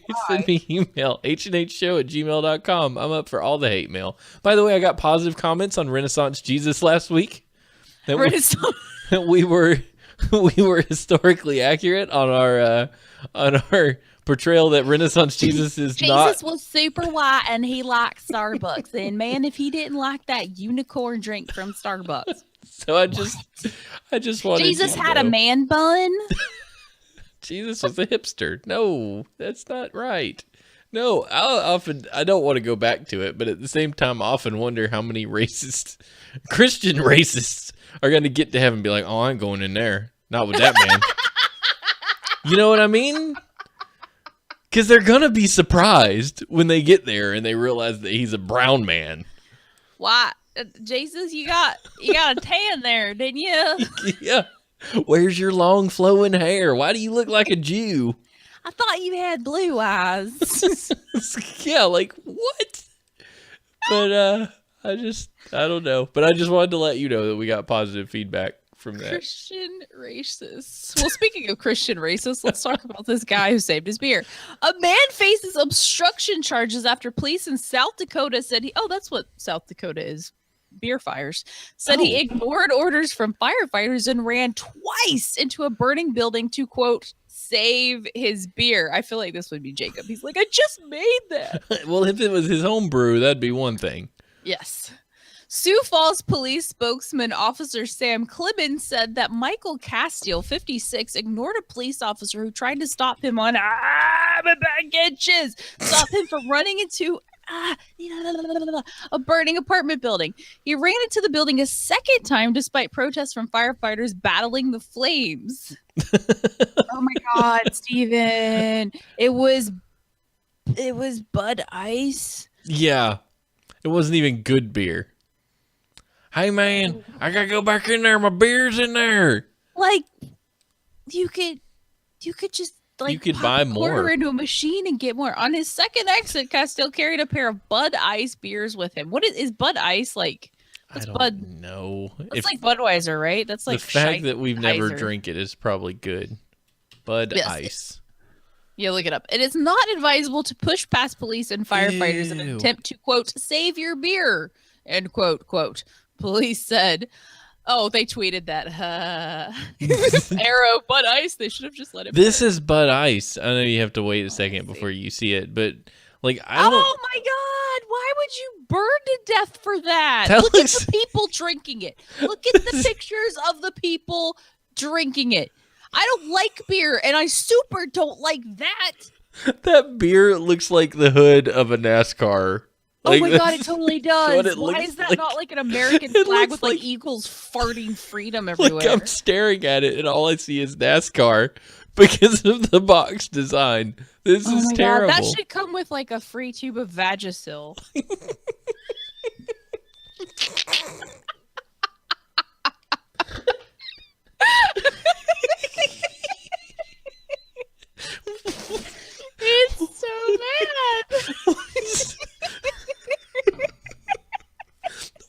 email, hnhshow@gmail.com. I'm up for all the hate mail. By the way, I got positive comments on Renaissance Jesus last week. That we were historically accurate on our portrayal that Renaissance Jesus is not. Jesus was super white and he liked Starbucks. And man, if he didn't like that unicorn drink from Starbucks. So I just wanted Jesus to had a know. man bun. Jesus was a hipster. No, that's not right. No, I don't want to go back to it, but at the same time, I often wonder how many Christian racists are going to get to heaven and be like, oh, I ain't going in there. Not with that man. You know what I mean? Because they're going to be surprised when they get there and they realize that he's a brown man. Why? Jesus, you got a tan there, didn't you? Yeah. Where's your long flowing hair? Why do you look like a Jew? I thought you had blue eyes. Yeah, like what? But I don't know. But I just wanted to let you know that we got positive feedback from that. Christian racists. Well, speaking of Christian racists, let's talk about this guy who saved his beer. A man faces obstruction charges after police in South Dakota said that's what South Dakota is. Beer fires. Said he ignored orders from firefighters and ran twice into a burning building to, quote, save his beer. I feel like this would be Jacob. He's like, I just made that. Well, if it was his home brew, that'd be one thing. Yes. Sioux Falls police spokesman Officer Sam Clemens said that Michael Castile, 56, ignored a police officer who tried to stop him on my back itches. Stop him from running into a burning apartment building. He ran into the building a second time despite protests from firefighters battling the flames. Oh my God, Steven. It was Bud Ice. Yeah. It wasn't even good beer. Hey man, I gotta go back in there. My beer's in there. Like, you could just like you could pop buy a quarter more into a machine and get more. On his second exit, Castile carried a pair of Bud Ice beers with him. What is Bud Ice like? What's I don't know. That's like Budweiser, right? That's like the fact that we've never Scheiser. drank it is probably good. Bud Yes. Ice. Yeah, look it up. It is not advisable to push past police and firefighters in an Ew. attempt to, quote, save your beer, end quote, quote. Police said, they tweeted that. Arrow, Bud Ice. They should have just let it This burn. is Bud Ice. I know you have to wait a second before you see it, but like I don't. Oh my God! Why would you burn to death for that? That Look looks- at the people drinking it. Look at the pictures of the people drinking it. I don't like beer, and I super don't like that. That beer looks like the hood of a NASCAR. Oh my God, it totally what does. it Why looks is that like. not like an American It flag looks with like like- eagles farting freedom Like everywhere? I'm staring at it, and all I see is NASCAR because of the box design. This Oh is my terrible. God, that should come with like a free tube of Vagisil. It's so bad.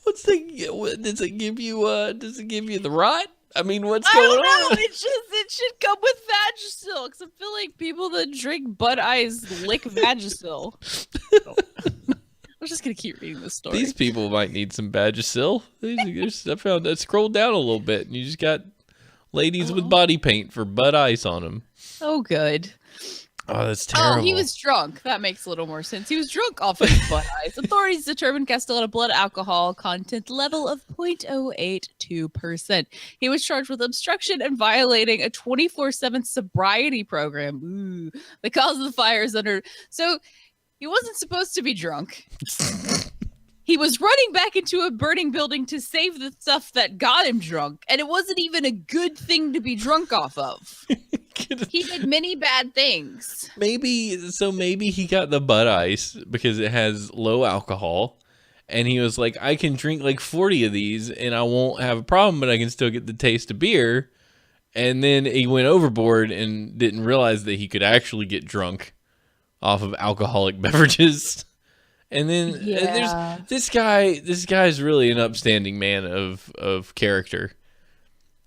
What's the? What, does it give you? Does it give you the rot? I mean, what's I going don't know. on? It should come with Vagisil because I feel like people that drink Bud Ice lick Vagisil. I'm just gonna keep reading this story. These people might need some Vagisil. I found that. Scroll down a little bit, and you just got ladies with body paint for Bud Ice on them. Oh, good. Oh, that's terrible. Oh, he was drunk. That makes a little more sense. He was drunk off of Bud Ice. Authorities determined Castile had a blood alcohol content level of 0.082%. He was charged with obstruction and violating a 24/7 sobriety program. Ooh. The cause of the fire is under... So he wasn't supposed to be drunk. He was running back into a burning building to save the stuff that got him drunk. And it wasn't even a good thing to be drunk off of. He did many bad things. Maybe he got the Bud Ice because it has low alcohol, and he was like, I can drink like 40 of these and I won't have a problem, but I can still get the taste of beer. And then he went overboard and didn't realize that he could actually get drunk off of alcoholic beverages. And then Yeah. there's this guy's really an upstanding man of character.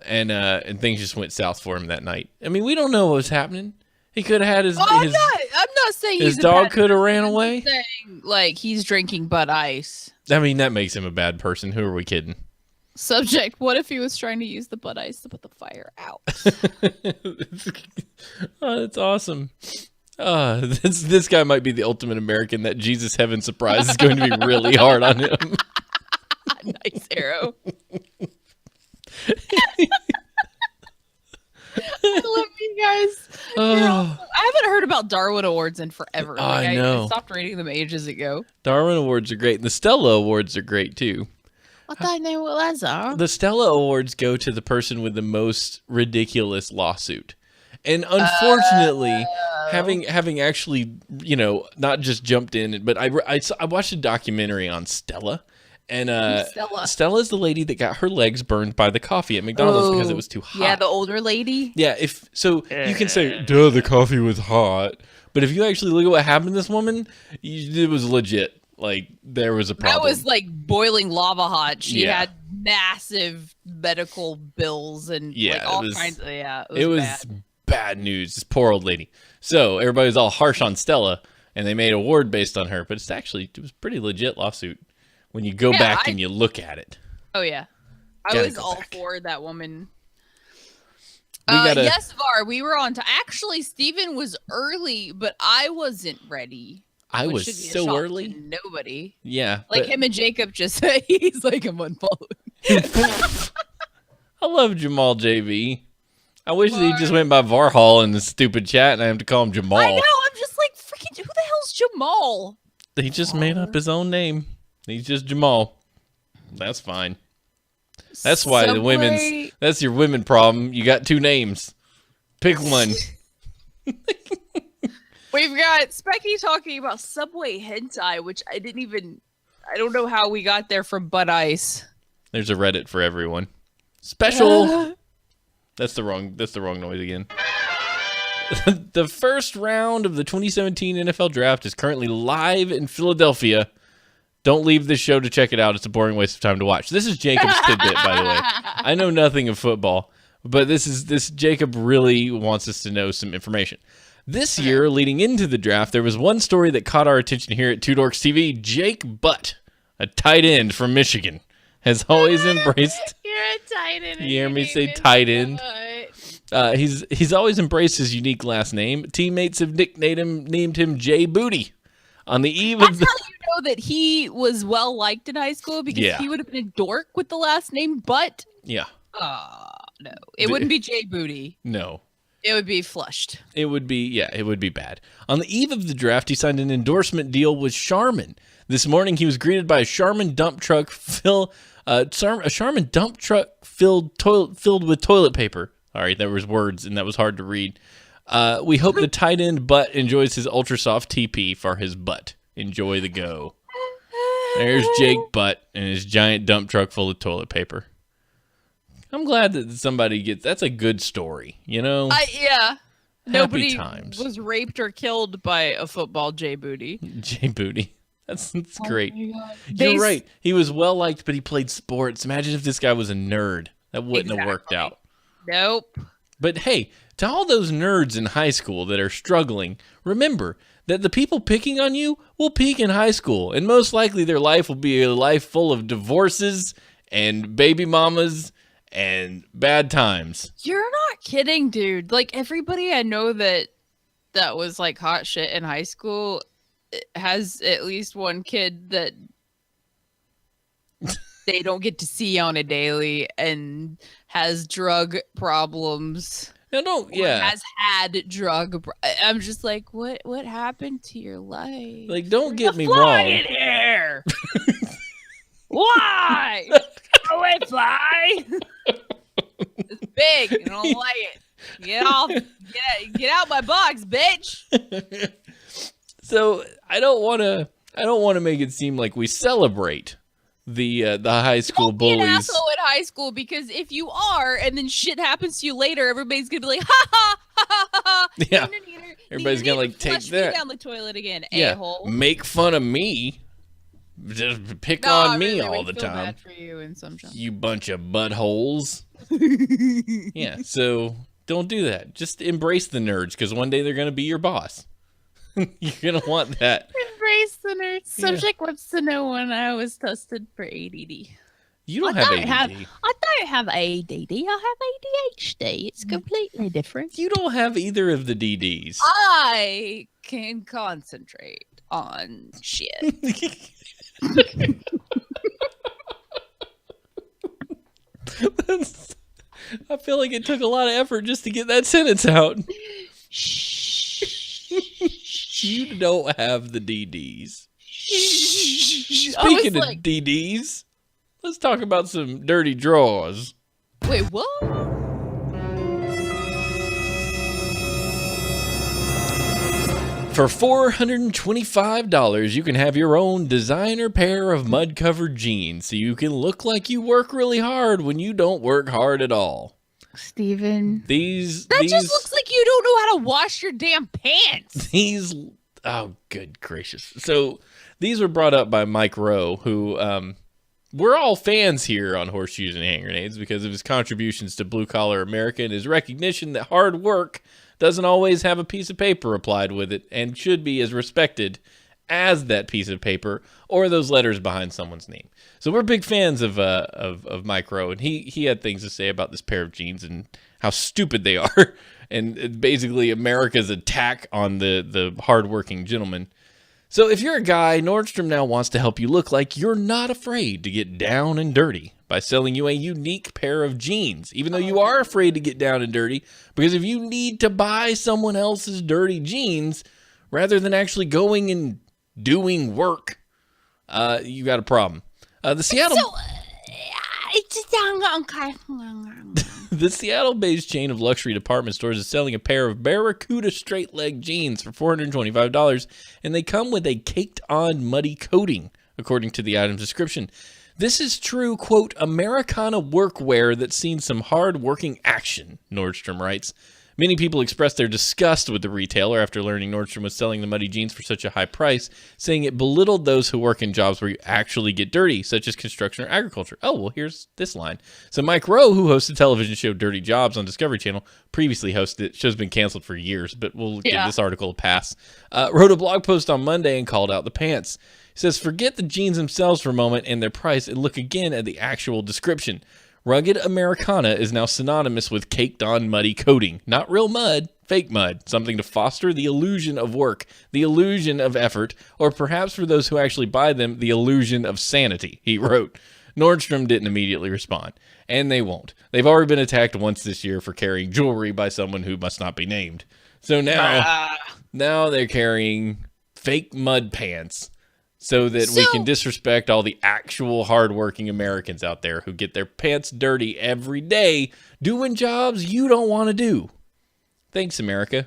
And things just went south for him that night. I mean, we don't know what was happening. He could have had his I'm not saying his he's a dog bad could have person. ran I'm away. saying, like, he's drinking Bud Ice. I mean, that makes him a bad person. Who are we kidding? Subject: what if he was trying to use the Bud Ice to put the fire out? Oh, that's awesome. This guy might be the ultimate American. That Jesus Heaven surprise is going to be really hard on him. Nice arrow. love you guys. You're awesome. I haven't heard about Darwin Awards in forever. I know. I stopped reading them ages ago. Darwin Awards are great. And the Stella Awards are great, too. I don't know what those are. The Stella Awards go to the person with the most ridiculous lawsuit. And unfortunately, having actually, not just jumped in, but I watched a documentary on Stella. And Stella's the lady that got her legs burned by the coffee at McDonald's because it was too hot. Yeah, the older lady. Yeah, you can say, duh, the coffee was hot. But if you actually look at what happened to this woman, it was legit. Like, there was a problem. That was like boiling lava hot. She had massive medical bills and all kinds of, it was bad news. This poor old lady. So everybody was all harsh on Stella, and they made an award based on her. But it was a pretty legit lawsuit. When you go back and you look at it. Oh, yeah. I was all for that woman. Yes, Var, we were on to... Actually, Steven was early, but I wasn't ready. I was so early? Nobody. Yeah. Like him and Jacob just said, he's like, I'm unfollowed. I love Jamal JV. I wish that he just went by Varhall in the stupid chat and I have to call him Jamal. I know, I'm just like, freaking, who the hell's Jamal? He just made up his own name. He's just Jamal. That's fine. That's why that's your women problem. You got two names. Pick one. We've got Specky talking about Subway hentai, which I don't know how we got there from Bud Ice. There's a Reddit for everyone. Special. That's the wrong noise again. The first round of the 2017 NFL Draft is currently live in Philadelphia. Don't leave this show to check it out. It's a boring waste of time to watch. This is Jacob's tidbit, by the way. I know nothing of football, but this Jacob really wants us to know some information. This year, leading into the draft, there was one story that caught our attention here at Two Dorks TV. Jake Butt, a tight end from Michigan, has always embraced... You're a tight end. You hear me say tight end? He's always embraced his unique last name. Teammates have named him Jay Booty. On the eve of That's how you know that he was well liked in high school, because he would have been a dork with the last name Butt. Yeah. No. It wouldn't be Jay Booty. No. It would be flushed. It would be bad. On the eve of the draft, he signed an endorsement deal with Charmin. This morning, he was greeted by a Charmin dump truck filled with toilet paper. All right, there was words, and that was hard to read. We hope the tight end Butt enjoys his ultra soft TP for his butt. Enjoy the go. There's Jake Butt and his giant dump truck full of toilet paper. I'm glad that somebody gets... That's a good story, you know? Nobody times. was raped or killed by a football Jay Booty. Jay Booty. That's great. You're right. He was well liked, but he played sports. Imagine if this guy was a nerd. That wouldn't have worked out. Nope. But hey, to all those nerds in high school that are struggling, remember that the people picking on you will peak in high school, and most likely their life will be a life full of divorces and baby mamas and bad times. You're not kidding, dude. Like, everybody I know that was like hot shit in high school has at least one kid that they don't get to see on a daily and has drug problems. No, has had drug. I'm just like, what happened to your life? Like, don't get me fly wrong. In here. Why? Go away, fly. It's big. I don't like it. Get off. Get out my box, bitch. So I don't want to make it seem like we celebrate the high school bullies. Don't be an asshole in high school, because if you are, and then shit happens to you later, everybody's gonna be like, ha ha ha ha ha. Yeah. Everybody's gonna like take that down the toilet again. Yeah. A-hole. Make fun of me. Just pick on me all the time. Bad for you in some jump. You bunch of buttholes. Yeah. So don't do that. Just embrace the nerds, because one day they're gonna be your boss. You're gonna want that. Embrace the nerds. Subject wants to know when I was tested for ADD. You don't have ADD. I don't have ADD. I have ADHD. It's completely different. You don't have either of the DDs. I can concentrate on shit. I feel like it took a lot of effort just to get that sentence out. You don't have the DDs. Speaking of DDs, let's talk about some dirty drawers. Wait, what? For $425, you can have your own designer pair of mud-covered jeans so you can look like you work really hard when you don't work hard at all. Steven. These Just looks like you don't know how to wash your damn pants. Oh, good gracious. So these were brought up by Mike Rowe, who we're all fans here on Horseshoes and Hand Grenades because of his contributions to blue-collar America and his recognition that hard work doesn't always have a piece of paper applied with it and should be as respected as that piece of paper or those letters behind someone's name. So we're big fans of Mike Rowe, and he had things to say about this pair of jeans and how stupid they are, and basically America's attack on the hardworking gentleman. So if you're a guy, Nordstrom now wants to help you look like you're not afraid to get down and dirty by selling you a unique pair of jeans, even though you are afraid to get down and dirty, because if you need to buy someone else's dirty jeans rather than actually going and doing work, you got a problem. The Seattle-based chain of luxury department stores is selling a pair of Barracuda straight-leg jeans for $425, and they come with a caked-on muddy coating, according to the item's description. This is true, quote, Americana workwear that's seen some hard-working action, Nordstrom writes. Many people expressed their disgust with the retailer after learning Nordstrom was selling the muddy jeans for such a high price, saying it belittled those who work in jobs where you actually get dirty, such as construction or agriculture. Oh, well, here's this line. So Mike Rowe, who hosts the television show Dirty Jobs on Discovery Channel, previously hosted it. Show's been canceled for years, but we'll give this article a pass. Wrote a blog post on Monday and called out the pants. He says, forget the jeans themselves for a moment and their price and look again at the actual description. Rugged Americana is now synonymous with caked-on muddy coating. Not real mud, fake mud. Something to foster the illusion of work, the illusion of effort, or perhaps for those who actually buy them, the illusion of sanity, he wrote. Nordstrom didn't immediately respond, and they won't. They've already been attacked once this year for carrying jewelry by someone who must not be named. So now they're carrying fake mud pants so that we can disrespect all the actual hardworking Americans out there who get their pants dirty every day doing jobs you don't want to do. Thanks, America.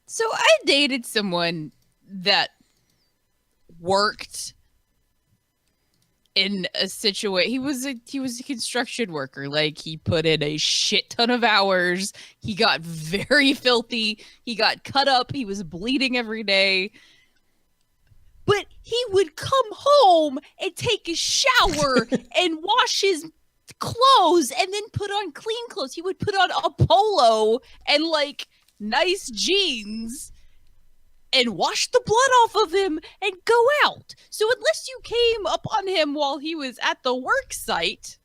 So I dated someone that worked in a situation. He was a construction worker. Like, he put in a shit ton of hours. He got very filthy. He got cut up. He was bleeding every day. But he would come home and take a shower and wash his clothes and then put on clean clothes. He would put on a polo and like nice jeans and wash the blood off of him and go out. So unless you came upon him while he was at the work site,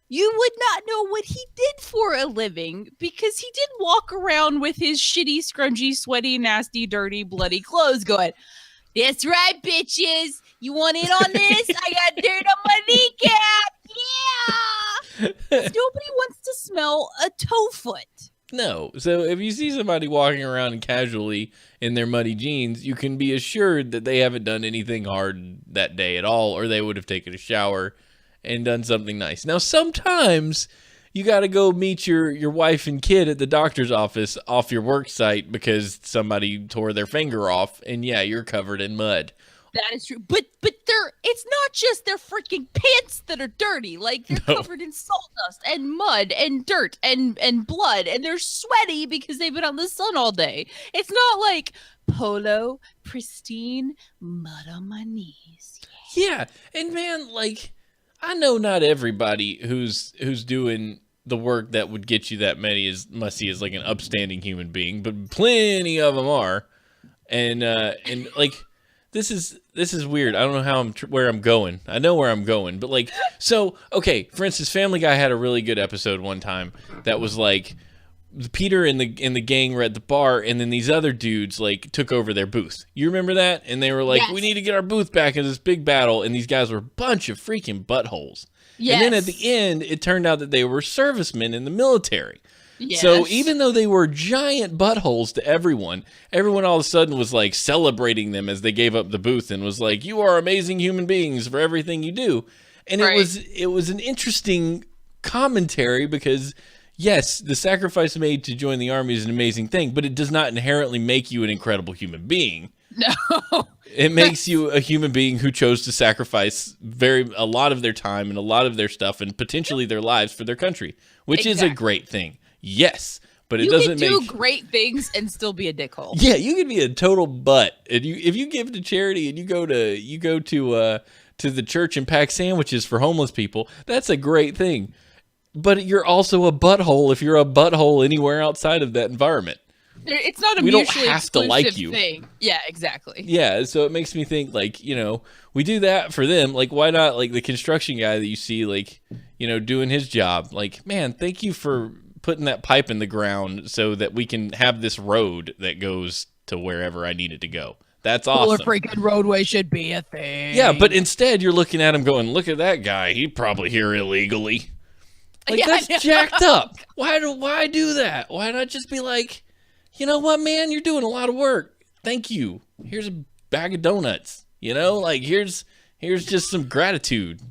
you would not know what he did for a living, because he didn't walk around with his shitty, scrungy, sweaty, nasty, dirty, bloody clothes going, "That's right, bitches. You want in on this? I got dirt on my kneecap. Yeah." Nobody wants to smell a toe foot. No. So if you see somebody walking around casually in their muddy jeans, you can be assured that they haven't done anything hard that day at all, or they would have taken a shower and done something nice. Now, sometimes you got to go meet your wife and kid at the doctor's office off your work site because somebody tore their finger off, and yeah, you're covered in mud. That is true. But it's not just their freaking pants that are dirty. Like, they're covered in sawdust and mud and dirt and blood, and they're sweaty because they've been on the sun all day. It's not like polo, pristine, mud on my knees. Yeah, and man, like, I know not everybody who's doing the work that would get you that must see as like an upstanding human being, but plenty of them are, and like, this is weird. I don't know where I'm going. I know where I'm going, but like, so okay. For instance, Family Guy had a really good episode one time that was like, Peter and the gang were at the bar, and then these other dudes like took over their booth. You remember that? And they were like, Yes. "We need to get our booth back in this big battle." And these guys were a bunch of freaking buttholes. Yes. And then at the end, it turned out that they were servicemen in the military. Yes. So even though they were giant buttholes to everyone all of a sudden was like celebrating them as they gave up the booth and was like, "You are amazing human beings for everything you do." And Right. it was an interesting commentary because yes, the sacrifice made to join the army is an amazing thing, but it does not inherently make you an incredible human being. No. It makes you a human being who chose to sacrifice a lot of their time and a lot of their stuff and potentially their lives for their country, which is a great thing. Yes, but it doesn't You can make do great things and still be a dickhole. Yeah, you can be a total butt. And if you give to charity and you go to the church and pack sandwiches for homeless people, that's a great thing. But you're also a butthole if you're a butthole anywhere outside of that environment. It's not a We don't mutually have to like exclusive you. thing. Yeah, exactly. Yeah, so it makes me think, like, you know, we do that for them. Like, why not, like, the construction guy that you see, like, you know, doing his job. Like, man, thank you for putting that pipe in the ground so that we can have this road that goes to wherever I need it to go. That's awesome. freaking roadway should be a thing. Yeah, but instead you're looking at him going, look at that guy. He's probably here illegally. Like, Yeah, I know. that's jacked up. Why do that? Why not just be like, you know what, man? You're doing a lot of work. Thank you. Here's a bag of donuts. You know, like, here's just some gratitude.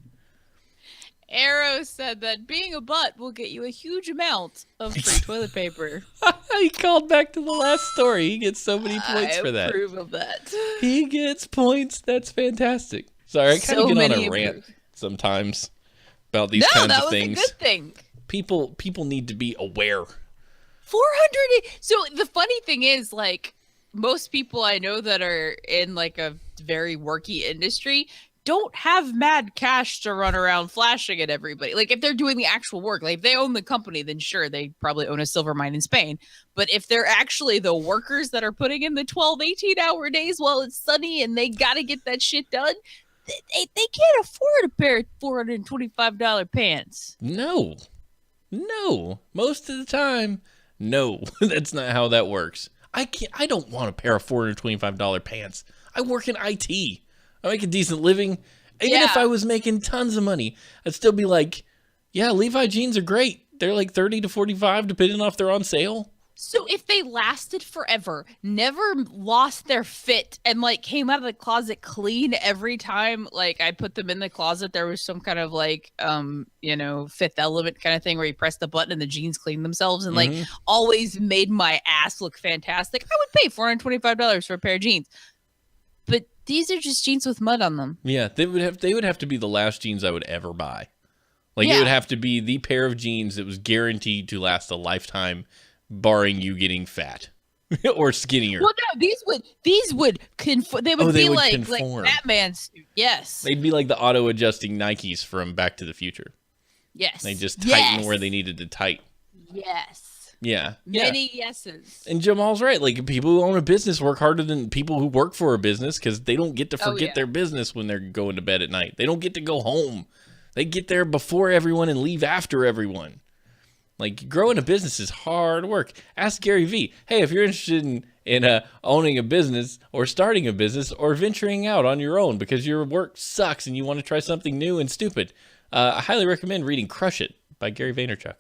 Arrow said that being a butt will get you a huge amount of free toilet paper. He called back to the last story. He gets so many points for I that. approve of that. He gets points. That's fantastic. Sorry, I kind of So get on many a rant approve. sometimes about these No, kinds that of was things. a good thing. People need to be aware. 400. So the funny thing is, like, most people I know that are in like a very worky industry don't have mad cash to run around flashing at everybody. Like, if they're doing the actual work, like if they own the company, then sure, they probably own a silver mine in Spain. But if they're actually the workers that are putting in the 12, 18-hour days while it's sunny and they got to get that shit done, they can't afford a pair of $425 pants. No. Most of the time, no. That's not how that works. I don't want a pair of $425 pants. I work in IT. I make a decent living. Even if Yeah. I was making tons of money, I'd still be like, yeah, Levi jeans are great. They're like 30 to 45 depending on if they're on sale. So if they lasted forever, never lost their fit, and like came out of the closet clean every time, like I put them in the closet, there was some kind of like Fifth Element kind of thing where you press the button and the jeans clean themselves and like always made my ass look fantastic, I would pay $425 for a pair of jeans. But these are just jeans with mud on them. Yeah, they would have to be the last jeans I would ever buy. Like, Yeah. it would have to be the pair of jeans that was guaranteed to last a lifetime, barring you getting fat or skinnier. Well, no, these would conform. They would Oh, they be would like conform. Batman suit. Yes. They'd be like the auto-adjusting Nikes from Back to the Future. Yes. They just tighten Yes. where they needed to tighten. Yes. Yeah. Many yeses. And Jamal's right. Like, people who own a business work harder than people who work for a business because they don't get to forget yeah. their business when they're going to bed at night. They don't get to go home. They get there before everyone and leave after everyone. Like, growing a business is hard work. Ask Gary Vee. Hey, if you're interested in owning a business or starting a business or venturing out on your own because your work sucks and you want to try something new and stupid, I highly recommend reading Crush It by Gary Vaynerchuk.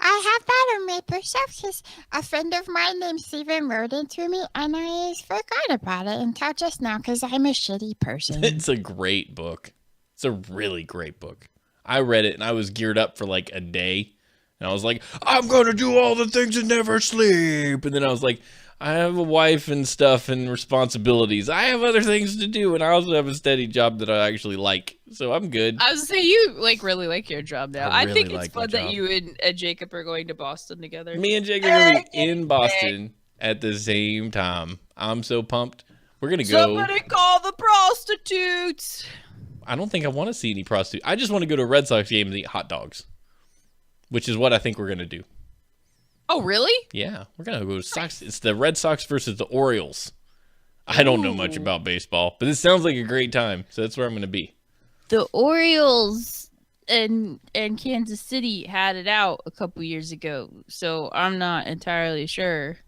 I have that on my bookshelf because a friend of mine named Steven wrote it to me, and I forgot about it until just now because I'm a shitty person. It's a great book. It's a really great book. I read it and I was geared up for like a day. And I was like, I'm going to do all the things and never sleep. And then I was like, I have a wife and stuff and responsibilities. I have other things to do. And I also have a steady job that I actually like. So I'm good. I was saying you like really like your job now. I I, think really it's like my fun that job. you and Jacob are going to Boston together. Me and Jacob are gonna be in Boston at the same time. I'm so pumped. We're going to go. Somebody call the prostitutes. I don't think I want to see any prostitutes. I just want to go to a Red Sox game and eat hot dogs, which is what I think we're going to do. Oh, really? Yeah, we're going to go to Sox. It's the Red Sox versus the Orioles. I don't know much about baseball, but this sounds like a great time, so that's where I'm going to be. The Orioles and Kansas City had it out a couple years ago, so I'm not entirely sure.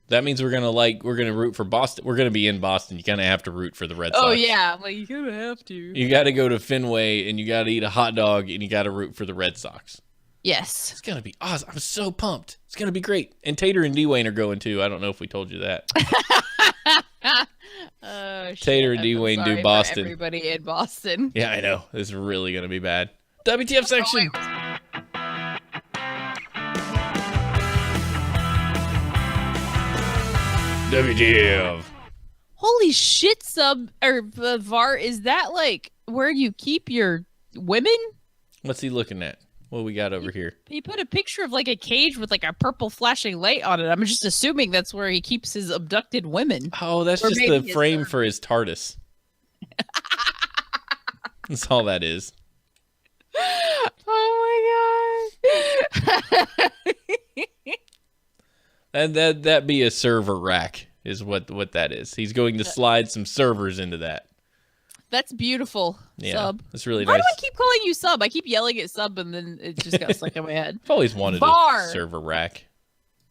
That means we're gonna root for Boston. We're gonna be in Boston. You kind of have to root for the Red Sox. Oh yeah, like you kind of have to. You got to go to Fenway and you got to eat a hot dog and you got to root for the Red Sox. Yes. It's gonna be awesome. I'm so pumped. It's gonna be great. And Tater and Dwayne are going too. I don't know if we told you that. Oh, shit. Tater and I feel Dwayne sorry do for Boston. Everybody in Boston. Yeah, I know. This is really gonna be bad. WTF section. WTF. Holy shit, VAR, is that like where you keep your women? What's he looking at? What we got over here? He put a picture of like a cage with like a purple flashing light on it. I'm just assuming that's where he keeps his abducted women. Oh, that's Or just maybe the his frame third. for his TARDIS. That's all that is. Oh my god. And that be a server rack is what that is. He's going to slide some servers into that. That's beautiful. Yeah, Sub. that's really Why nice. do I keep calling you Sub? I keep yelling at Sub and then it just got stuck in my head. I've always wanted VAR. a server rack.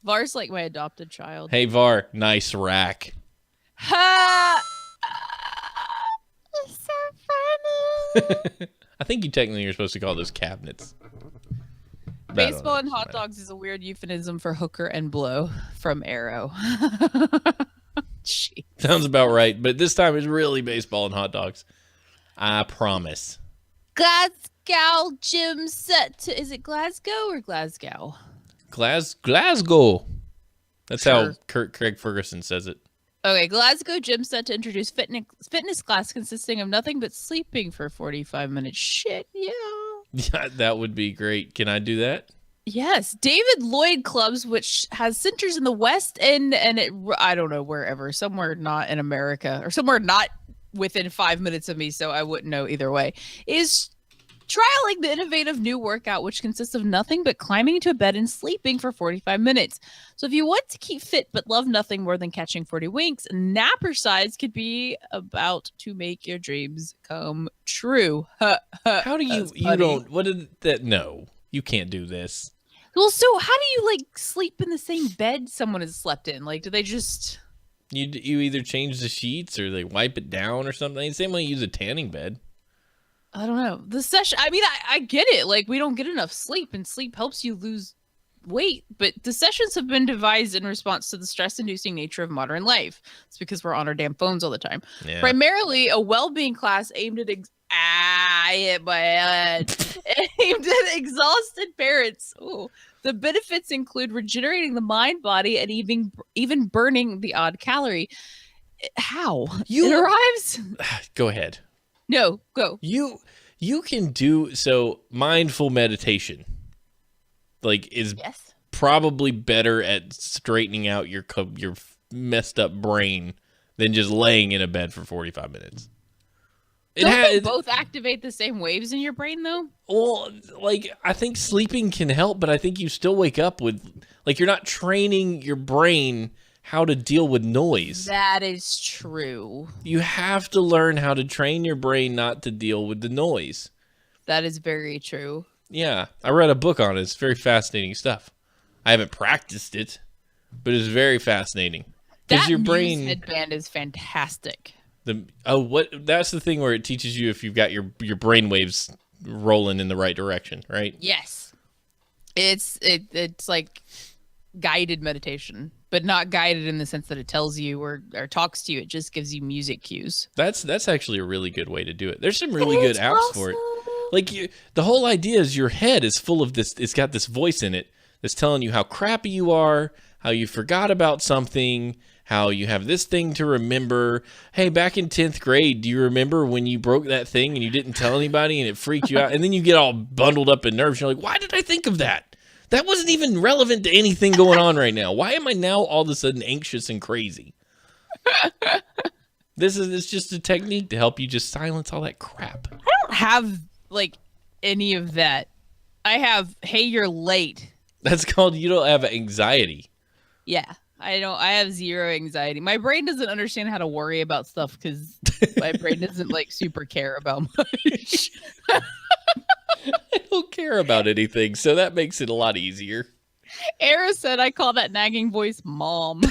VAR's like my adopted child. Hey VAR, nice rack. Ha! It's so funny. I think you technically are supposed to call those cabinets. I don't Baseball know. and hot dogs is a weird euphemism for hooker and blow from Arrow. Jeez. Sounds about right, but this time it's really baseball and hot dogs. I promise. Glasgow gym set to, is it Glasgow or Glasgow? Glasgow. That's how Sure. Craig Ferguson says it. Okay, Glasgow gym set to introduce fitness class consisting of nothing but sleeping for 45 minutes. Shit, yeah. Yeah, that would be great. Can I do that? Yes, David Lloyd Clubs, which has centers in the West End and I don't know, wherever, somewhere not in America or somewhere not within 5 minutes of me, so I wouldn't know either way, is trialing the innovative new workout, which consists of nothing but climbing into a bed and sleeping for 45 minutes. So if you want to keep fit but love nothing more than catching 40 winks, nappercise could be about to make your dreams come true. How do you That's funny. don't what did that no. You can't do this. Well, so how do you like sleep in the same bed someone has slept in? Like, do they just? You either change the sheets or they wipe it down or something. Same way you use a tanning bed. I don't know. The session. I mean, I get it. Like, we don't get enough sleep, and sleep helps you lose weight. But the sessions have been devised in response to the stress-inducing nature of modern life. It's because we're on our damn phones all the time. Yeah. Primarily, a well-being class aimed at hit my head. Aimed at exhausted parents. Ooh. The benefits include regenerating the mind, body, and even burning the odd calorie. How? It arrives? Go ahead. No, go. You can do so mindful meditation. Like is Yes. probably better at straightening out your messed up brain than just laying in a bed for 45 minutes. Don't they both activate the same waves in your brain, though? Well, like, I think sleeping can help, but I think you still wake up with, like, you're not training your brain how to deal with noise. That is true. You have to learn how to train your brain not to deal with the noise. That is very true. Yeah, I read a book on it. It's very fascinating stuff. I haven't practiced it, but it's very fascinating. Because That your Muse brain, headband is fantastic. that's the thing where it teaches you if you've got your brain waves rolling in the right direction, right? Yes. It's like guided meditation, but not guided in the sense that it tells you or talks to you. It just gives you music cues. That's actually a really good way to do it. There's some really good apps for it. Like the whole idea is your head is full of this. It's got this voice in it that's telling you how crappy you are, how you forgot about something, how you have this thing to remember. Hey, back in 10th grade, do you remember when you broke that thing and you didn't tell anybody and it freaked you out? And then you get all bundled up in nerves. You're like, why did I think of that? That wasn't even relevant to anything going on right now. Why am I now all of a sudden anxious and crazy? It's just a technique to help you just silence all that crap. I don't have like any of that. I have, hey, you're late. That's called you don't have anxiety. Yeah. I have zero anxiety. My brain doesn't understand how to worry about stuff because my brain doesn't like super care about much. I don't care about anything, so that makes it a lot easier. Era said I call that nagging voice mom.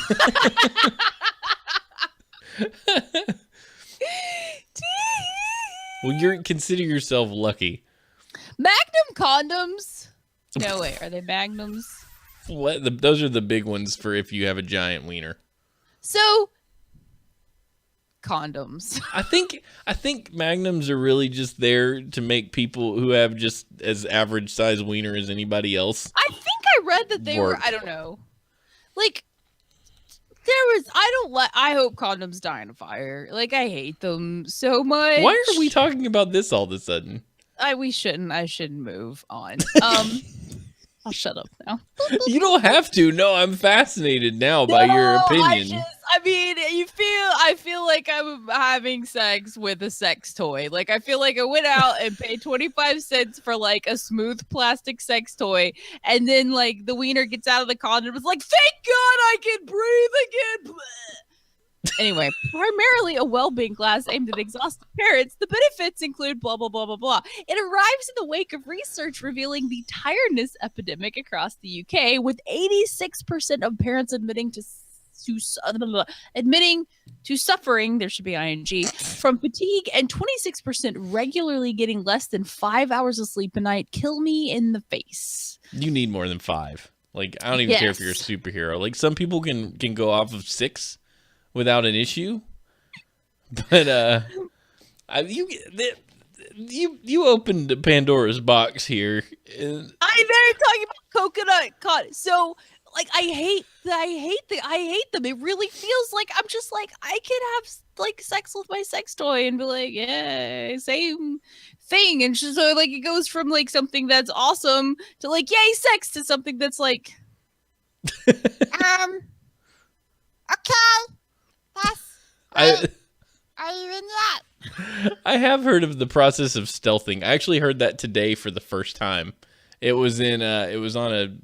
Well, you consider yourself lucky. Magnum condoms. No, wait, are they magnums? Those are the big ones for if you have a giant wiener. So, condoms. I think magnums are really just there to make people who have just as average size wiener as anybody else. I think I read that they were, Work. I don't know. Like, I hope condoms die in a fire. Like, I hate them so much. Why are we talking about this all of a sudden? I shouldn't move on. I'll shut up now. You don't have to. No, I'm fascinated now by your opinion. I feel like I'm having sex with a sex toy. Like, I feel like I went out and paid 25 cents for like a smooth plastic sex toy, and then like the wiener gets out of the condom and was like, thank God I can breathe again. Anyway, primarily a well-being class aimed at exhausted parents, the benefits include blah, blah, blah, blah, blah. It arrives in the wake of research revealing the tiredness epidemic across the UK, with 86% of parents admitting to suffering, there should be ing, from fatigue, and 26% regularly getting less than 5 hours of sleep a night. Kill me in the face. You need more than 5. Like, I don't even care if you're a superhero. Like, some people can go off of 6 without an issue, but you opened Pandora's box here. I'm very talking about coconut cotton. So, like, I hate them. It really feels like I'm just like, I could have like sex with my sex toy and be like, yeah, same thing. And just so like it goes from like something that's awesome to like yay sex to something that's like, Okay. Are you in yet? I have heard of the process of stealthing. I actually heard that today for the first time. It was on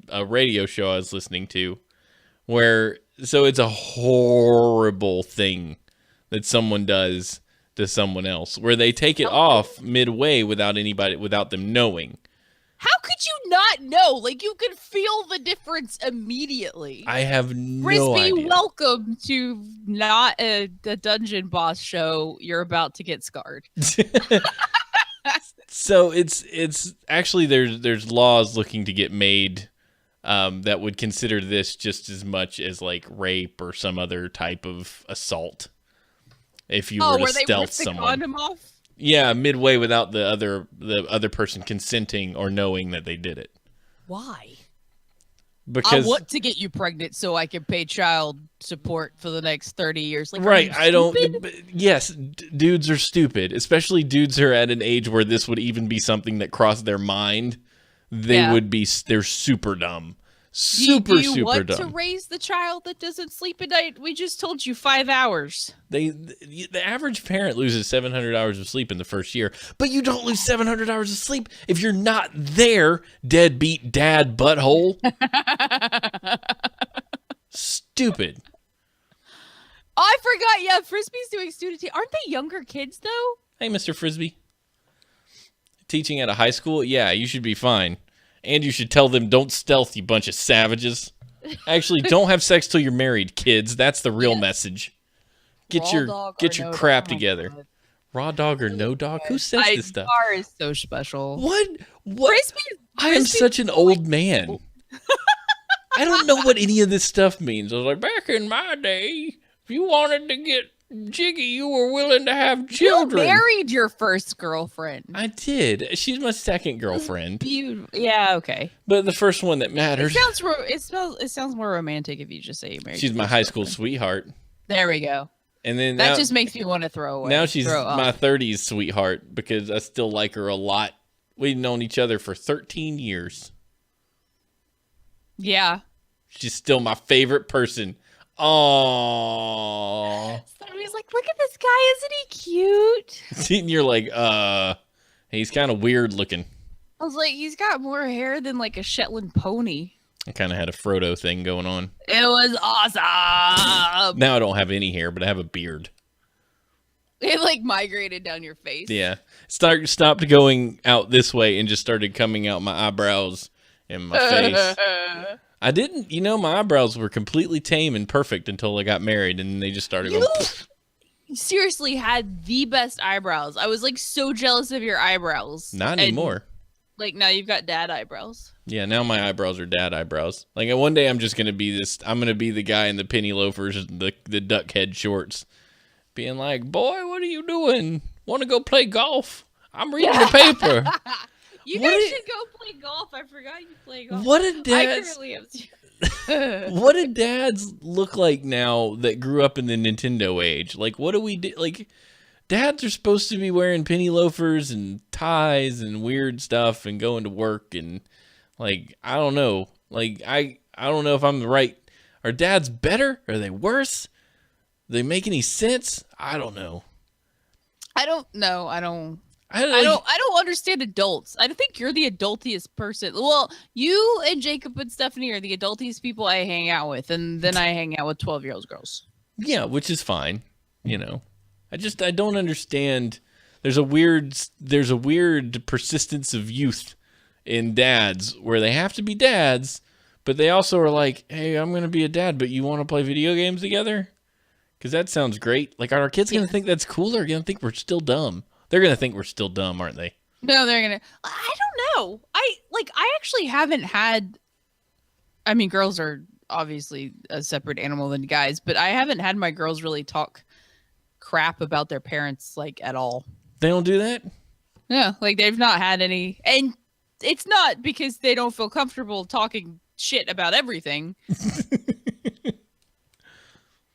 a radio show I was listening to, so it's a horrible thing that someone does to someone else, where they take it off midway without them knowing. how could you not know? Like, you could feel the difference immediately. I have no Frisbee, idea. welcome to not a dungeon boss show. You're about to get scarred. So it's actually there's laws looking to get made that would consider this just as much as like rape or some other type of assault. If you were to where they stealth rip the someone, condom off? yeah, midway without the other person consenting or knowing that they did it. Why? Because I want to get you pregnant so I can pay child support for the next 30 years. Like, right, are you stupid? yes, dudes are stupid, especially dudes who are at an age where this would even be something that crossed their mind. They're super dumb. Super do you want dumb. to raise the child that doesn't sleep at night? We just told you 5 hours. The average parent loses 700 hours of sleep in the first year, but you don't lose 700 hours of sleep if you're not there, deadbeat dad butthole. Stupid. I forgot. Yeah, Frisbee's doing student team. Aren't they younger kids though? Hey, Mr. Frisbee. Teaching at a high school? Yeah, you should be fine. And you should tell them, don't stealth, you bunch of savages. Actually, don't have sex till you're married, kids. That's the real message. Get your no crap dog. together. God. Raw dog or no dog? Who says this stuff? Bar is so special. What? I am Frisbee- such an old man. I don't know what any of this stuff means. I was like, back in my day, if you wanted to get jiggy, you were willing to have children. You married your first girlfriend. I did. She's my second girlfriend. Yeah, okay. But the first one that It matters. sounds more romantic if you just say you married. She's your my first high school girlfriend. sweetheart. There we go. And then That now, just makes me want to throw away. now she's throw up. my 30s sweetheart because I still like her a lot. We've known each other for 13 years. Yeah. She's still my favorite person. Aww. Somebody's like, look at this guy, isn't he cute? And you're like, he's kind of weird looking. I was like, he's got more hair than like a Shetland pony. I kind of had a Frodo thing going on. It was awesome. Now I don't have any hair, but I have a beard. It like migrated down your face. Yeah. Stopped going out this way and just started coming out my eyebrows and my face. I didn't, my eyebrows were completely tame and perfect until I got married, and they just started going. Seriously had the best eyebrows. I was like so jealous of your eyebrows. Not anymore. Like now you've got dad eyebrows. Yeah, now my eyebrows are dad eyebrows. Like one day I'm just gonna be I'm gonna be the guy in the penny loafers, the duck head shorts, being like, "Boy, what are you doing? Want to go play golf? I'm reading the paper." You guys should go play golf. I forgot you play golf. What did dads? I currently have What did dads look like now that grew up in the Nintendo age? Like, what do we do? Like, dads are supposed to be wearing penny loafers and ties and weird stuff and going to work and like, I don't know. Like, I don't know if I'm the right. Are dads better? Are they worse? Do they make any sense? I don't know. I don't know. I don't understand adults. I don't think you're the adultiest person. Well, you and Jacob and Stephanie are the adultiest people I hang out with, and then I hang out with 12-year-old girls. Yeah, which is fine. I don't understand. There's a weird persistence of youth in dads where they have to be dads, but they also are like, "Hey, I'm going to be a dad, but you want to play video games together?" Because that sounds great. Like, are our kids going to think that's cool, or are they going to think we're still dumb? They're going to think we're still dumb, aren't they? No, they're going to. I don't know. I actually haven't had. I mean, girls are obviously a separate animal than guys, but I haven't had my girls really talk crap about their parents, like, at all. They don't do that? Yeah, like, they've not had any. And it's not because they don't feel comfortable talking shit about everything.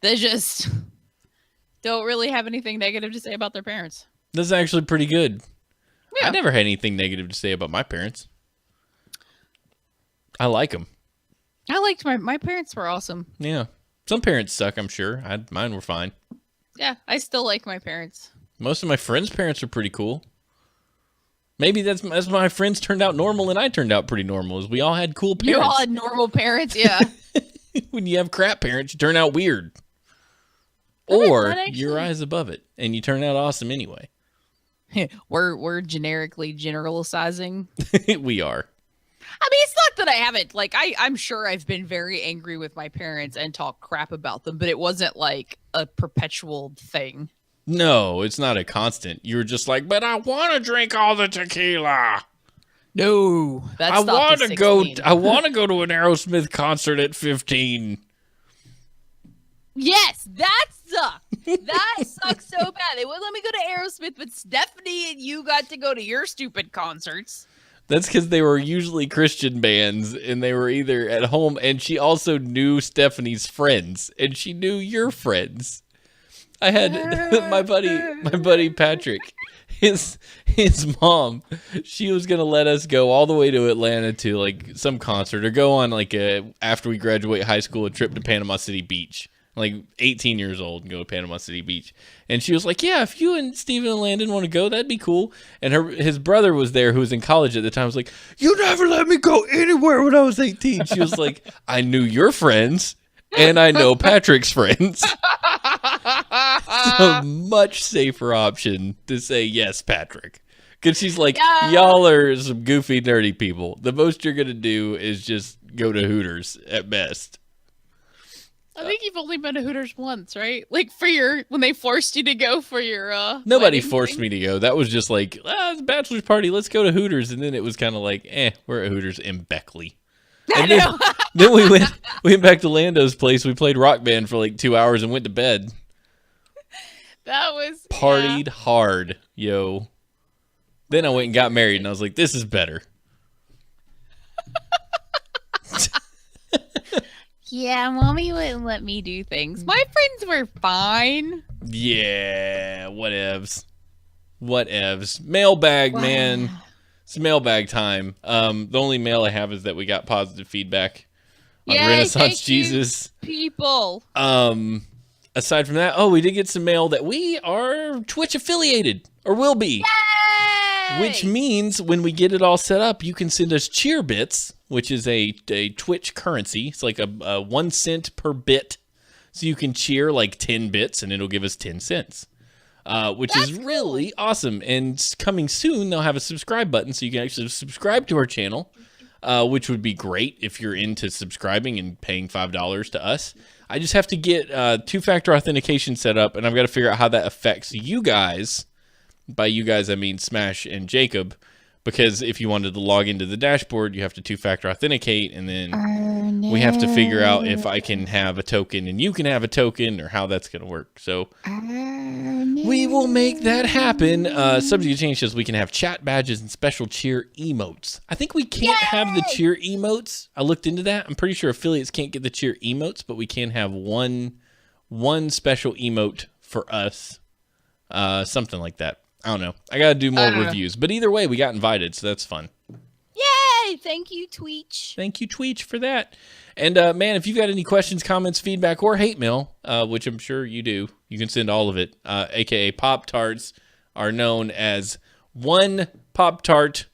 They just don't really have anything negative to say about their parents. That's actually pretty good. Yeah. I never had anything negative to say about my parents. I like them. I liked my parents were awesome. Yeah. Some parents suck, I'm sure. Mine were fine. Yeah, I still like my parents. Most of my friends' parents are pretty cool. Maybe that's my friends turned out normal and I turned out pretty normal. Is we all had cool parents. You all had normal parents, yeah. When you have crap parents, you turn out weird. Or you rise above it and you turn out awesome anyway. We're generically generalizing. We are. I mean, it's not that I haven't. Like, I'm sure I've been very angry with my parents and talked crap about them, but it wasn't like a perpetual thing. No, it's not a constant. You were just like, but I want to drink all the tequila. No, I want to go. I want to go to an Aerosmith concert at 15. Yes, that sucked. That sucked so bad. They wouldn't let me go to Aerosmith, but Stephanie and you got to go to your stupid concerts. That's because they were usually Christian bands, and they were either at home, and she also knew Stephanie's friends, and she knew your friends. I had my buddy Patrick, his mom, she was going to let us go all the way to Atlanta to like some concert or go on like after we graduate high school, a trip to Panama City Beach. Like 18 years old and go to Panama City Beach. And she was like, yeah, if you and Steven and Landon want to go, that'd be cool. And his brother was there who was in college at the time. Was like, you never let me go anywhere when I was 18. She was like, I knew your friends and I know Patrick's friends. It's a much safer option to say yes, Patrick. Because she's like, y'all are some goofy, nerdy people. The most you're going to do is just go to Hooters at best. I think you've only been to Hooters once, right? Like when they forced you to go for your Nobody forced me to go. That was just like, it's a bachelor's party, let's go to Hooters. And then it was kind of like, we're at Hooters in Beckley. And then we went back to Lando's place. We played Rock Band for like 2 hours and went to bed. That was partied hard, yo. Then I went and got married and I was like, this is better. Yeah, Mommy wouldn't let me do things. My friends were fine. Yeah, whatevs. Mailbag, man. It's mailbag time. The only mail I have is that we got positive feedback on Renaissance Jesus. People. Aside from that, we did get some mail that we are Twitch affiliated, or will be. Yay! Which means when we get it all set up, you can send us cheer bits, which is a Twitch currency. It's like a 1 cent per bit. So you can cheer like 10 bits and it'll give us 10 cents. which is really awesome. And coming soon, they'll have a subscribe button, so you can actually subscribe to our channel, which would be great if you're into subscribing and paying $5 to us. I just have to get two-factor authentication set up, and I've got to figure out how that affects you guys. By you guys, I mean Smash and Jacob, because if you wanted to log into the dashboard, you have to two-factor authenticate, and then we have to figure out if I can have a token and you can have a token, or how that's going to work. So we will make that happen. Subject to change says we can have chat badges and special cheer emotes. I think we can't have the cheer emotes. I looked into that. I'm pretty sure affiliates can't get the cheer emotes, but we can have one special emote for us. Something like that. I don't know. I got to do more reviews. But either way, we got invited, so that's fun. Yay! Thank you, Tweech. Thank you, Tweech, for that. And, man, if you've got any questions, comments, feedback, or hate mail, which I'm sure you do, you can send all of it, a.k.a. Pop-Tarts are known as one Pop-Tart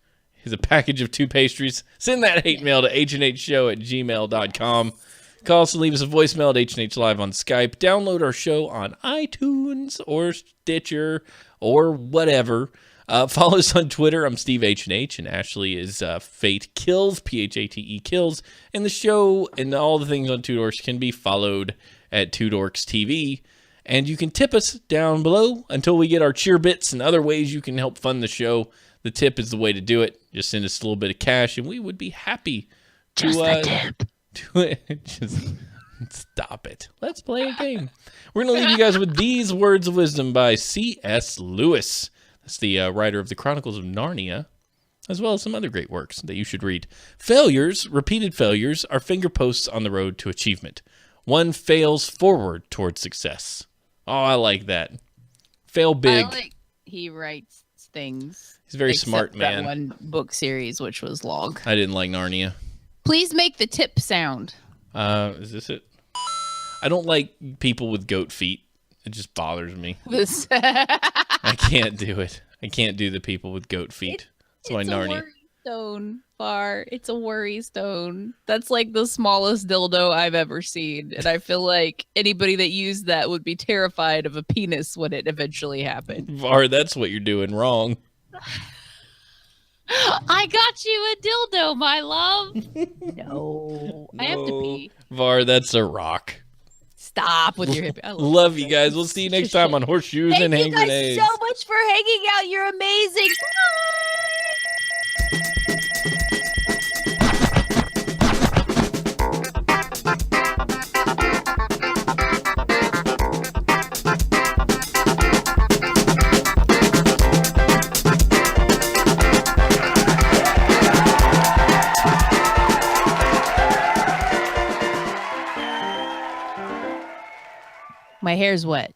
is a package of 2 pastries. Send that hate mail to hnhshow@gmail.com. Call us and leave us a voicemail at HNH Live on Skype. Download our show on iTunes or Stitcher or whatever. Follow us on Twitter. I'm Steve HNH, and Ashley is Fate Kills, Phate Kills. And the show and all the things on Two Dorks can be followed at Two Dorks TV. And you can tip us down below until we get our cheer bits and other ways you can help fund the show. The tip is the way to do it. Just send us a little bit of cash, and we would be happy to... Just the tip. Just stop it. Let's play a game. We're going to leave you guys with these words of wisdom by C.S. Lewis. That's the writer of the Chronicles of Narnia, as well as some other great works that you should read. Failures, repeated failures, are finger posts on the road to achievement. One fails forward towards success. Oh, I like that. Fail big. I like he writes things. He's a very smart man. That one book series, which was long. I didn't like Narnia. Please make the tip sound. Is this it? I don't like people with goat feet. It just bothers me. This. I can't do it. I can't do the people with goat feet. That's why Narnia. It's a worry stone, Bar. It's a worry stone. That's like the smallest dildo I've ever seen. And I feel like anybody that used that would be terrified of a penis when it eventually happened. Var, that's what you're doing wrong. I got you a dildo, my love. No. I have to pee. Var, that's a rock. Stop with your hip. I Love you guys. We'll see you next time on Horseshoes and Hand Grenades. Thank you guys so much for hanging out. You're amazing. My hair's wet.